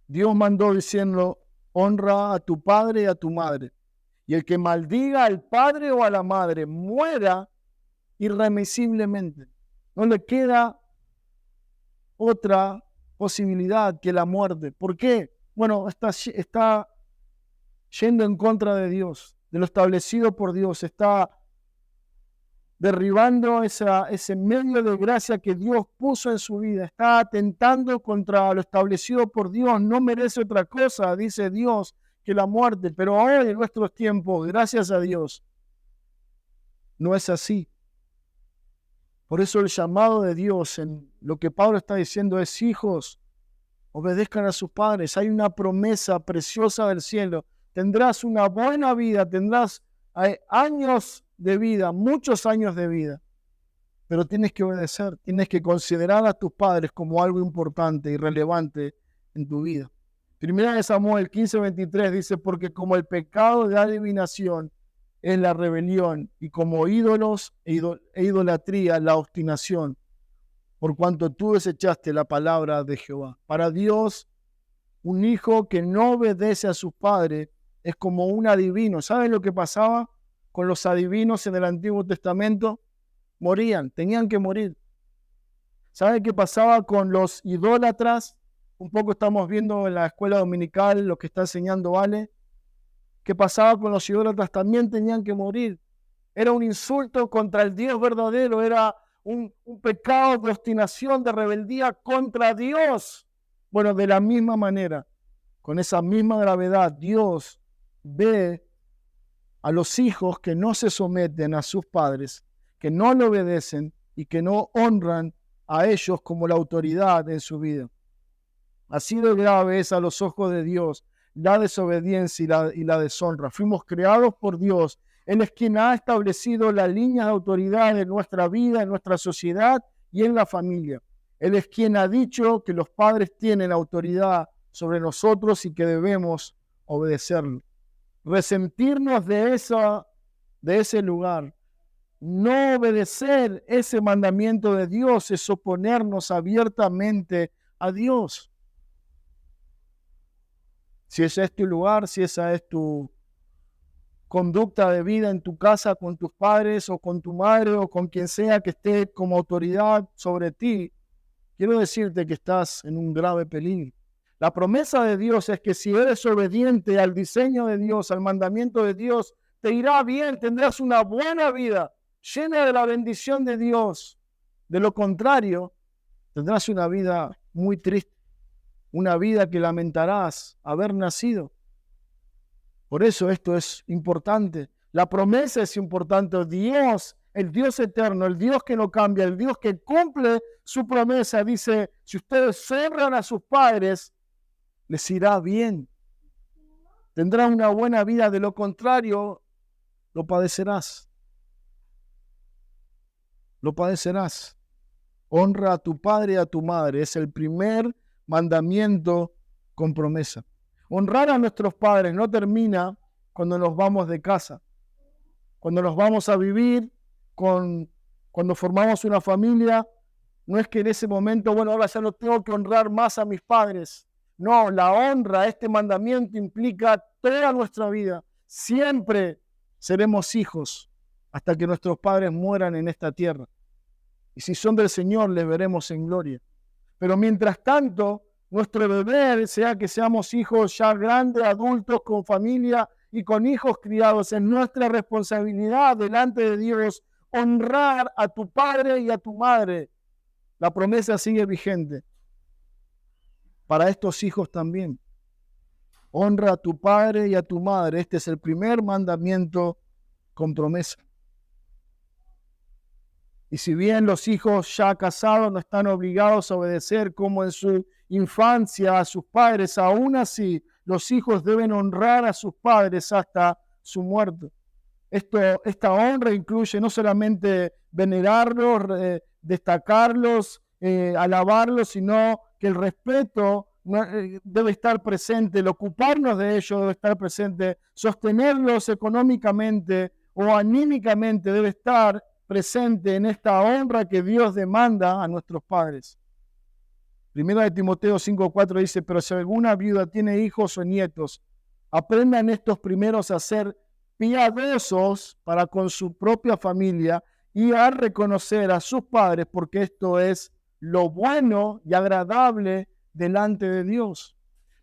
Dios mandó diciendo, honra a tu padre y a tu madre. Y el que maldiga al padre o a la madre muera irremisiblemente. No le queda otra posibilidad que la muerte. ¿Por qué? Bueno, está yendo en contra de Dios, de lo establecido por Dios. Está derribando ese medio de gracia que Dios puso en su vida. Está atentando contra lo establecido por Dios. No merece otra cosa, dice Dios, que la muerte. Pero ahora en nuestros tiempos, gracias a Dios, no es así. Por eso el llamado de Dios en lo que Pablo está diciendo es, hijos, obedezcan a sus padres. Hay una promesa preciosa del cielo. Tendrás una buena vida, tendrás años de vida, muchos años de vida. Pero tienes que obedecer, tienes que considerar a tus padres como algo importante y relevante en tu vida. Primera de Samuel 15:23 dice, porque como el pecado de adivinación es la rebelión y como ídolos e idolatría la obstinación, por cuanto tú desechaste la palabra de Jehová. Para Dios, un hijo que no obedece a sus padres es como un adivino. ¿Saben lo que pasaba con los adivinos en el Antiguo Testamento? Morían, tenían que morir. ¿Saben qué pasaba con los idólatras? Un poco estamos viendo en la escuela dominical lo que está enseñando Vale. ¿Qué pasaba con los idólatras? También tenían que morir. Era un insulto contra el Dios verdadero, era un pecado de obstinación, de rebeldía contra Dios. Bueno, de la misma manera, con esa misma gravedad, Dios ve a los hijos que no se someten a sus padres, que no le obedecen y que no honran a ellos como la autoridad en su vida. Así de grave es a los ojos de Dios la desobediencia y la deshonra. Fuimos creados por Dios. Él es quien ha establecido las líneas de autoridad en nuestra vida, en nuestra sociedad y en la familia. Él es quien ha dicho que los padres tienen autoridad sobre nosotros y que debemos obedecerlo. Resentirnos de ese lugar, no obedecer ese mandamiento de Dios es oponernos abiertamente a Dios. Si ese es tu lugar, si esa es tu conducta de vida en tu casa con tus padres o con tu madre o con quien sea que esté como autoridad sobre ti, quiero decirte que estás en un grave peligro. La promesa de Dios es que si eres obediente al diseño de Dios, al mandamiento de Dios, te irá bien, tendrás una buena vida llena de la bendición de Dios. De lo contrario, tendrás una vida muy triste, una vida que lamentarás haber nacido. Por eso esto es importante. La promesa es importante. Dios, el Dios eterno, el Dios que no cambia, el Dios que cumple su promesa, dice, si ustedes honran a sus padres, les irá bien. Tendrán una buena vida, de lo contrario, lo padecerás. Lo padecerás. Honra a tu padre y a tu madre. Es el primer mandamiento con promesa. Honrar a nuestros padres no termina cuando nos vamos de casa, cuando nos vamos a vivir, cuando formamos una familia. No es que en ese momento, bueno, ahora ya no tengo que honrar más a mis padres. No, la honra, este mandamiento implica toda nuestra vida. Siempre seremos hijos hasta que nuestros padres mueran en esta tierra. Y si son del Señor, les veremos en gloria. Pero mientras tanto, nuestro deber, sea que seamos hijos ya grandes, adultos, con familia y con hijos criados, es nuestra responsabilidad delante de Dios honrar a tu padre y a tu madre. La promesa sigue vigente. para estos hijos también. Honra a tu padre y a tu madre. Este es el primer mandamiento con promesa. Y si bien los hijos ya casados no están obligados a obedecer como en su infancia a sus padres, aún así los hijos deben honrar a sus padres hasta su muerte. Esta honra incluye no solamente venerarlos, destacarlos, alabarlos, sino que el respeto debe estar presente, el ocuparnos de ellos debe estar presente, sostenerlos económicamente o anímicamente debe estar presente en esta honra que Dios demanda a nuestros padres. Primera de Timoteo 5:4 dice, pero si alguna viuda tiene hijos o nietos, aprendan estos primeros a ser piadosos para con su propia familia y a reconocer a sus padres, porque esto es lo bueno y agradable delante de Dios.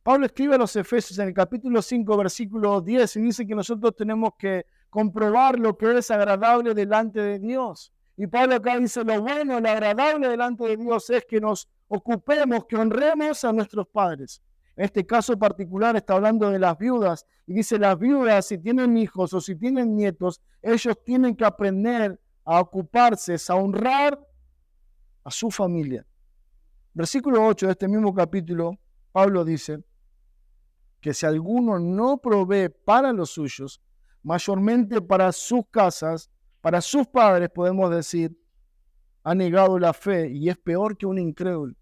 Pablo escribe a los Efesios en el capítulo 5, versículo 10, y dice que nosotros tenemos que comprobar lo que es agradable delante de Dios. Y Pablo acá dice, lo bueno, lo agradable delante de Dios es que nos ocupemos, que honremos a nuestros padres. En este caso particular está hablando de las viudas, y dice, las viudas, si tienen hijos o si tienen nietos, ellos tienen que aprender a ocuparse, a honrar a su familia. Versículo 8 de este mismo capítulo, Pablo dice que si alguno no provee para los suyos, mayormente para sus casas, para sus padres, podemos decir, ha negado la fe y es peor que un incrédulo.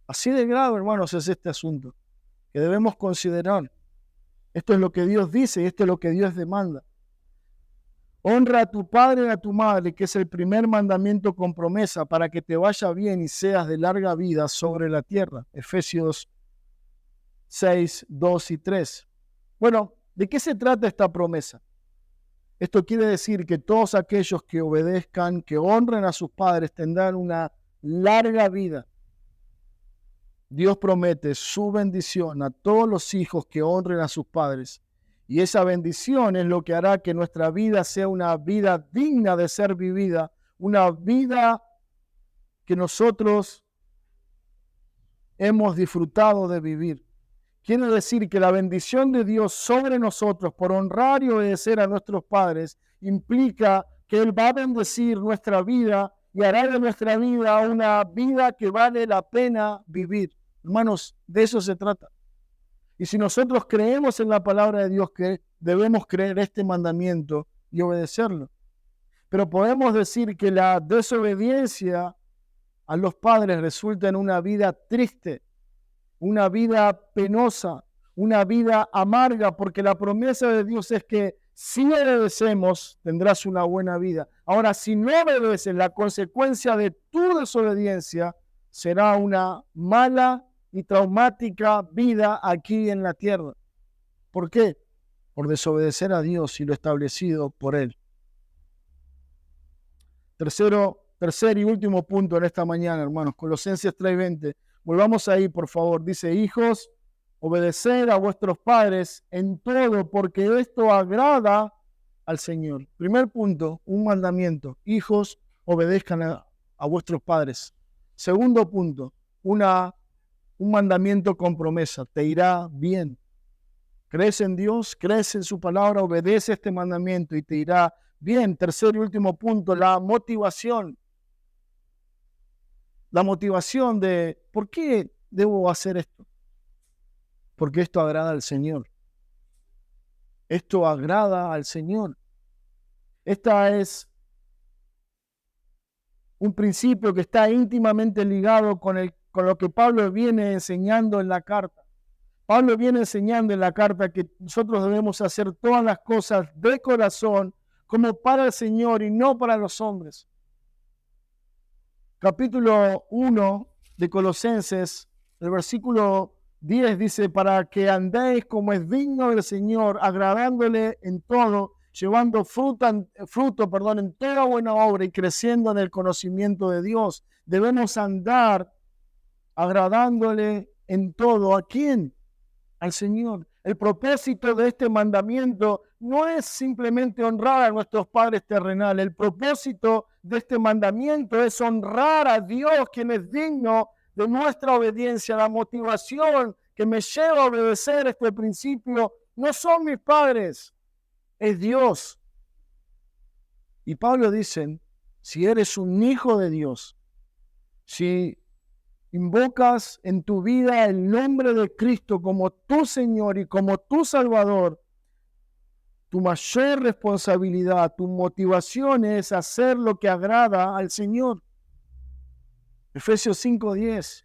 Así de grave, hermanos, es este asunto que debemos considerar. Esto es lo que Dios dice y esto es lo que Dios demanda. Honra a tu padre y a tu madre, que es el primer mandamiento con promesa para que te vaya bien y seas de larga vida sobre la tierra. Efesios 6, 2 y 3. Bueno, ¿de qué se trata esta promesa? Esto quiere decir que todos aquellos que obedezcan, que honren a sus padres, tendrán una larga vida. Dios promete su bendición a todos los hijos que honren a sus padres. Y esa bendición es lo que hará que nuestra vida sea una vida digna de ser vivida, una vida que nosotros hemos disfrutado de vivir. Quiere decir que la bendición de Dios sobre nosotros por honrar y obedecer a nuestros padres implica que Él va a bendecir nuestra vida y hará de nuestra vida una vida que vale la pena vivir. Hermanos, de eso se trata. Y si nosotros creemos en la palabra de Dios, que debemos creer este mandamiento y obedecerlo. Pero podemos decir que la desobediencia a los padres resulta en una vida triste, una vida penosa, una vida amarga, porque la promesa de Dios es que si obedecemos, tendrás una buena vida. Ahora, si no obedeces, la consecuencia de tu desobediencia será una mala y traumática vida aquí en la tierra. ¿Por qué? Por desobedecer a Dios y lo establecido por Él. Tercer y último punto en esta mañana, hermanos, Colosenses 3:20. Volvamos ahí, por favor. Dice, hijos, obedeced a vuestros padres en todo, porque esto agrada al Señor. Primer punto, un mandamiento. Hijos, obedezcan a vuestros padres. Segundo punto, un mandamiento con promesa. Te irá bien. ¿Crees en Dios? ¿Crees en su palabra? Obedece este mandamiento y te irá bien. Tercer y último punto, la motivación. La motivación de ¿por qué debo hacer esto? Porque esto agrada al Señor. Esto agrada al Señor. Esta es un principio que está íntimamente ligado con lo que Pablo viene enseñando en la carta. Pablo viene enseñando en la carta que nosotros debemos hacer todas las cosas de corazón como para el Señor y no para los hombres. Capítulo 1 de Colosenses, el versículo 10 dice, para que andéis como es digno del Señor, agradándole en todo, llevando fruto en toda buena obra y creciendo en el conocimiento de Dios. Debemos andar agradándole en todo. ¿A quién? Al Señor. El propósito de este mandamiento no es simplemente honrar a nuestros padres terrenales. El propósito de este mandamiento es honrar a Dios, quien es digno de nuestra obediencia, la motivación que me lleva a obedecer este principio, no son mis padres, es Dios. Y Pablo dice, si eres un hijo de Dios, si invocas en tu vida el nombre de Cristo como tu Señor y como tu Salvador, tu mayor responsabilidad, tu motivación es hacer lo que agrada al Señor. Efesios 5:10,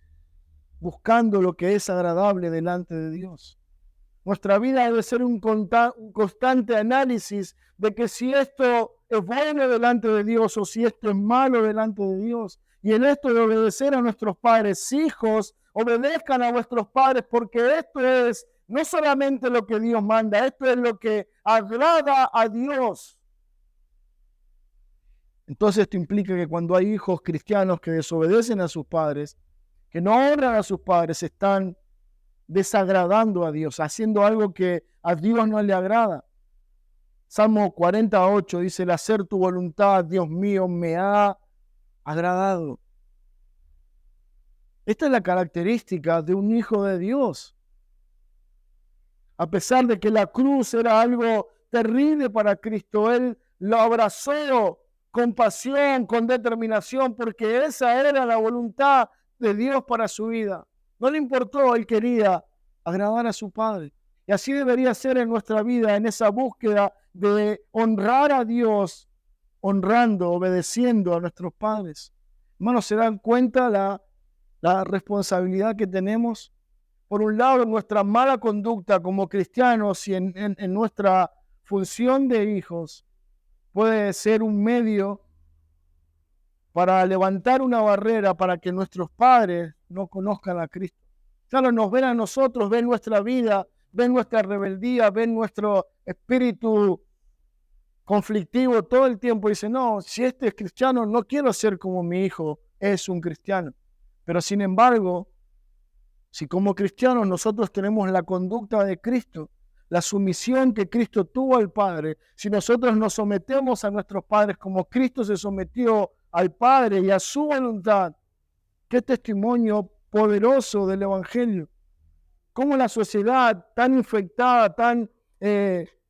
buscando lo que es agradable delante de Dios. Nuestra vida debe ser un constante análisis de que si esto es bueno delante de Dios o si esto es malo delante de Dios. Y en esto de obedecer a nuestros padres, hijos, obedezcan a vuestros padres, porque esto es no solamente lo que Dios manda, esto es lo que agrada a Dios. Entonces esto implica que cuando hay hijos cristianos que desobedecen a sus padres, que no honran a sus padres, están desagradando a Dios, haciendo algo que a Dios no le agrada. Salmo 48 dice, el hacer tu voluntad, Dios mío, me ha agradado. Esta es la característica de un hijo de Dios. A pesar de que la cruz era algo terrible para Cristo, Él lo abrazó con pasión, con determinación, porque esa era la voluntad de Dios para su vida. No le importó, Él quería agradar a su Padre. Y así debería ser en nuestra vida, en esa búsqueda de honrar a Dios, honrando, obedeciendo a nuestros padres. Hermanos, ¿se dan cuenta la responsabilidad que tenemos? Por un lado, nuestra mala conducta como cristianos y en nuestra función de hijos puede ser un medio para levantar una barrera para que nuestros padres no conozcan a Cristo. Claro, nos ven a nosotros, ven nuestra vida, ven nuestra rebeldía, ven nuestro espíritu conflictivo todo el tiempo. Dicen, no, si este es cristiano, no quiero ser como mi hijo es un cristiano. Pero sin embargo, si como cristianos nosotros tenemos la conducta de Cristo, la sumisión que Cristo tuvo al Padre, si nosotros nos sometemos a nuestros padres como Cristo se sometió al Padre y a su voluntad, qué testimonio poderoso del Evangelio. Cómo la sociedad tan infectada, tan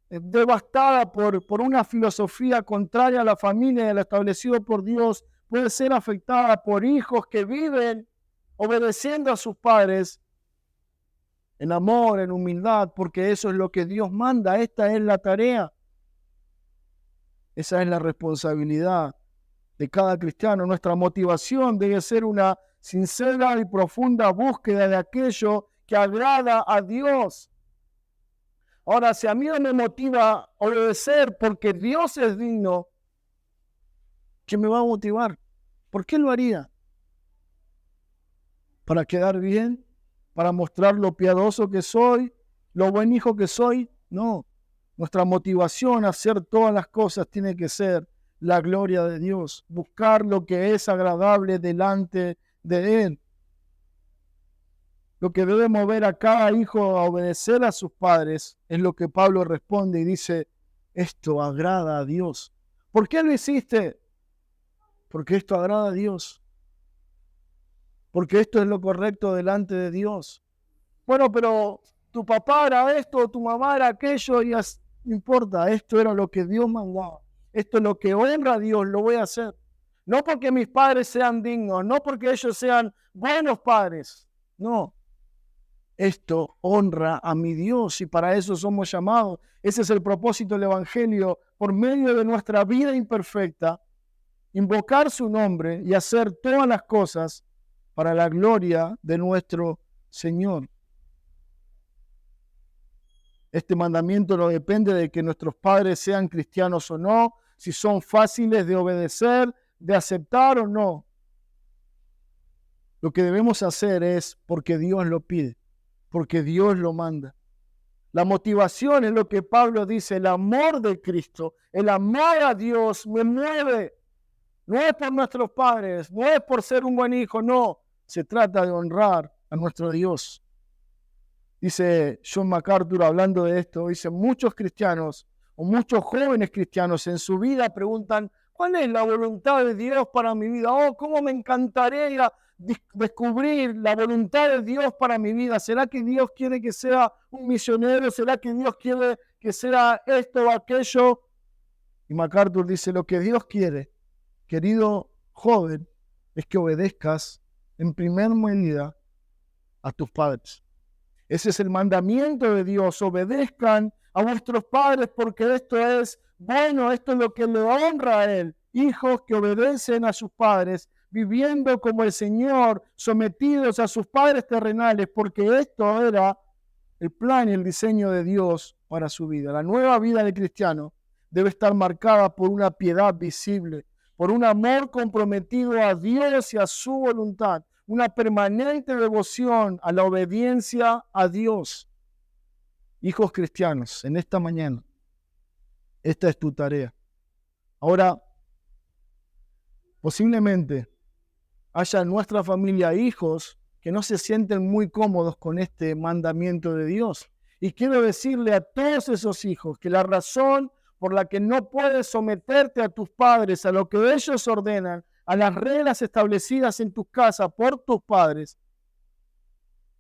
devastada por una filosofía contraria a la familia y a lo establecido por Dios, puede ser afectada por hijos que viven obedeciendo a sus padres en amor, en humildad, porque eso es lo que Dios manda. Esta es la tarea. Esa es la responsabilidad de cada cristiano. Nuestra motivación debe ser una sincera y profunda búsqueda de aquello que agrada a Dios. Ahora, si a mí no me motiva obedecer porque Dios es digno, ¿qué me va a motivar? ¿Por qué lo haría? ¿Para quedar bien? ¿Para mostrar lo piadoso que soy? ¿Lo buen hijo que soy? No. Nuestra motivación a hacer todas las cosas tiene que ser la gloria de Dios. Buscar lo que es agradable delante de Él. Lo que debe mover a cada hijo a obedecer a sus padres es lo que Pablo responde y dice, esto agrada a Dios. ¿Por qué lo hiciste? Porque esto agrada a Dios. Porque esto es lo correcto delante de Dios. Bueno, pero tu papá era esto, tu mamá era aquello, y no importa, esto era lo que Dios mandaba. Esto es lo que honra a Dios, lo voy a hacer. No porque mis padres sean dignos, no porque ellos sean buenos padres, no. Esto honra a mi Dios y para eso somos llamados. Ese es el propósito del Evangelio, por medio de nuestra vida imperfecta, invocar su nombre y hacer todas las cosas para la gloria de nuestro Señor. Este mandamiento no depende de que nuestros padres sean cristianos o no, si son fáciles de obedecer, de aceptar o no. Lo que debemos hacer es porque Dios lo pide, porque Dios lo manda. La motivación es lo que Pablo dice, el amor de Cristo, el amor a Dios me mueve. No es por nuestros padres, no es por ser un buen hijo, no. Se trata de honrar a nuestro Dios. Dice John MacArthur hablando de esto, dice, muchos cristianos o muchos jóvenes cristianos en su vida preguntan, ¿cuál es la voluntad de Dios para mi vida? Oh, cómo me encantaría descubrir la voluntad de Dios para mi vida. ¿Será que Dios quiere que sea un misionero? ¿Será que Dios quiere que sea esto o aquello? Y MacArthur dice, lo que Dios quiere, querido joven, es que obedezcas en primer medida a tus padres. Ese es el mandamiento de Dios. Obedezcan a vuestros padres porque esto es bueno, esto es lo que le honra a Él. Hijos que obedecen a sus padres, viviendo como el Señor, sometidos a sus padres terrenales, porque esto era el plan y el diseño de Dios para su vida. La nueva vida del cristiano debe estar marcada por una piedad visible, por un amor comprometido a Dios y a su voluntad, una permanente devoción a la obediencia a Dios. Hijos cristianos, en esta mañana, esta es tu tarea. Ahora, posiblemente haya en nuestra familia hijos que no se sienten muy cómodos con este mandamiento de Dios. Y quiero decirle a todos esos hijos que la razón por la que no puedes someterte a tus padres, a lo que ellos ordenan, a las reglas establecidas en tu casa por tus padres,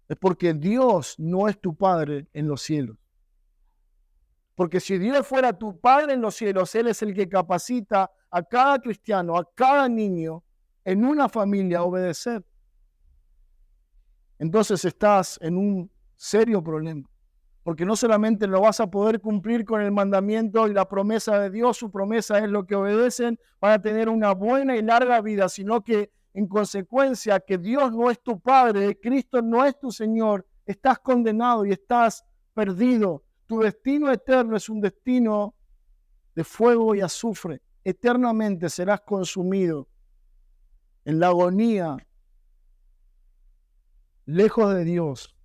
es porque Dios no es tu Padre en los cielos. Porque si Dios fuera tu Padre en los cielos, Él es el que capacita a cada cristiano, a cada niño en una familia a obedecer. Entonces estás en un serio problema. Porque no solamente lo vas a poder cumplir con el mandamiento y la promesa de Dios, su promesa es lo que obedecen, van a tener una buena y larga vida, sino que en consecuencia que Dios no es tu Padre, Cristo no es tu Señor, estás condenado y estás perdido. Tu destino eterno es un destino de fuego y azufre. Eternamente serás consumido en la agonía, lejos de Dios,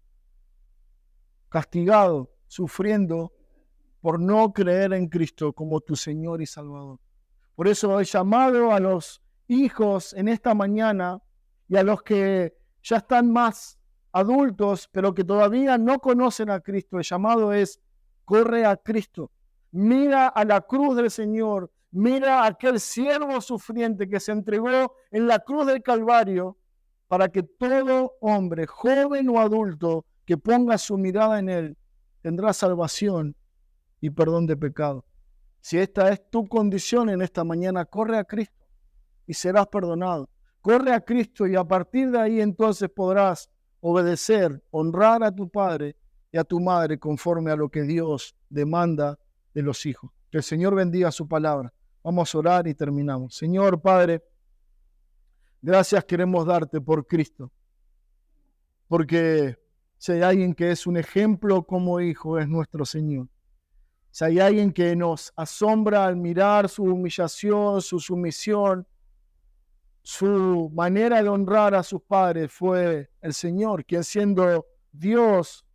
castigado, sufriendo por no creer en Cristo como tu Señor y Salvador. Por eso he llamado a los hijos en esta mañana y a los que ya están más adultos, pero que todavía no conocen a Cristo. El llamado es: corre a Cristo, mira a la cruz del Señor, mira a aquel siervo sufriente que se entregó en la cruz del Calvario para que todo hombre, joven o adulto, que ponga su mirada en Él, tendrá salvación y perdón de pecado. Si esta es tu condición en esta mañana, corre a Cristo y serás perdonado. Corre a Cristo y a partir de ahí entonces podrás obedecer, honrar a tu padre y a tu madre conforme a lo que Dios demanda de los hijos. Que el Señor bendiga su palabra. Vamos a orar y terminamos. Señor Padre, gracias queremos darte por Cristo, porque si hay alguien que es un ejemplo como hijo, es nuestro Señor. Si hay alguien que nos asombra al mirar su humillación, su sumisión, su manera de honrar a sus padres, fue el Señor, quien siendo Dios,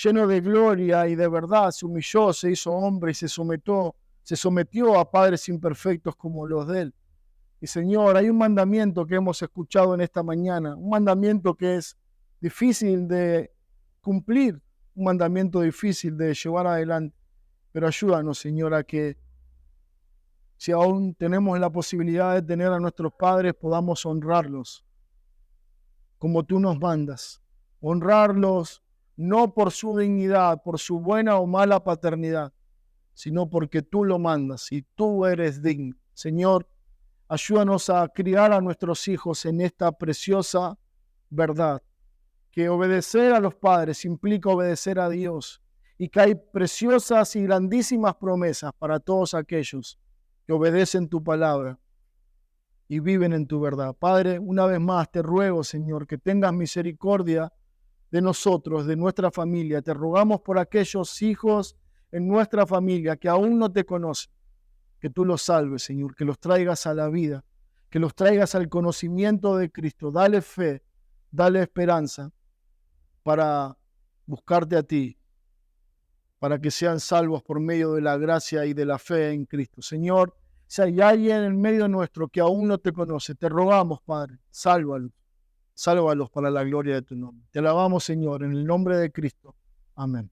lleno de gloria y de verdad, se humilló, se hizo hombre y se sometió a padres imperfectos como los de Él. Y Señor, hay un mandamiento que hemos escuchado en esta mañana, un mandamiento que es difícil de cumplir, un mandamiento difícil de llevar adelante. Pero ayúdanos, Señor, a que si aún tenemos la posibilidad de tener a nuestros padres, podamos honrarlos como tú nos mandas. Honrarlos no por su dignidad, por su buena o mala paternidad, sino porque tú lo mandas y tú eres digno. Señor, ayúdanos a criar a nuestros hijos en esta preciosa verdad, que obedecer a los padres implica obedecer a Dios y que hay preciosas y grandísimas promesas para todos aquellos que obedecen tu palabra y viven en tu verdad. Padre, una vez más te ruego, Señor, que tengas misericordia de nosotros, de nuestra familia. Te rogamos por aquellos hijos en nuestra familia que aún no te conocen, que tú los salves, Señor, que los traigas a la vida, que los traigas al conocimiento de Cristo. Dale fe, dale esperanza para buscarte a ti, para que sean salvos por medio de la gracia y de la fe en Cristo. Señor, si hay alguien en medio nuestro que aún no te conoce, te rogamos, Padre, sálvalos, sálvalos para la gloria de tu nombre. Te alabamos, Señor, en el nombre de Cristo. Amén.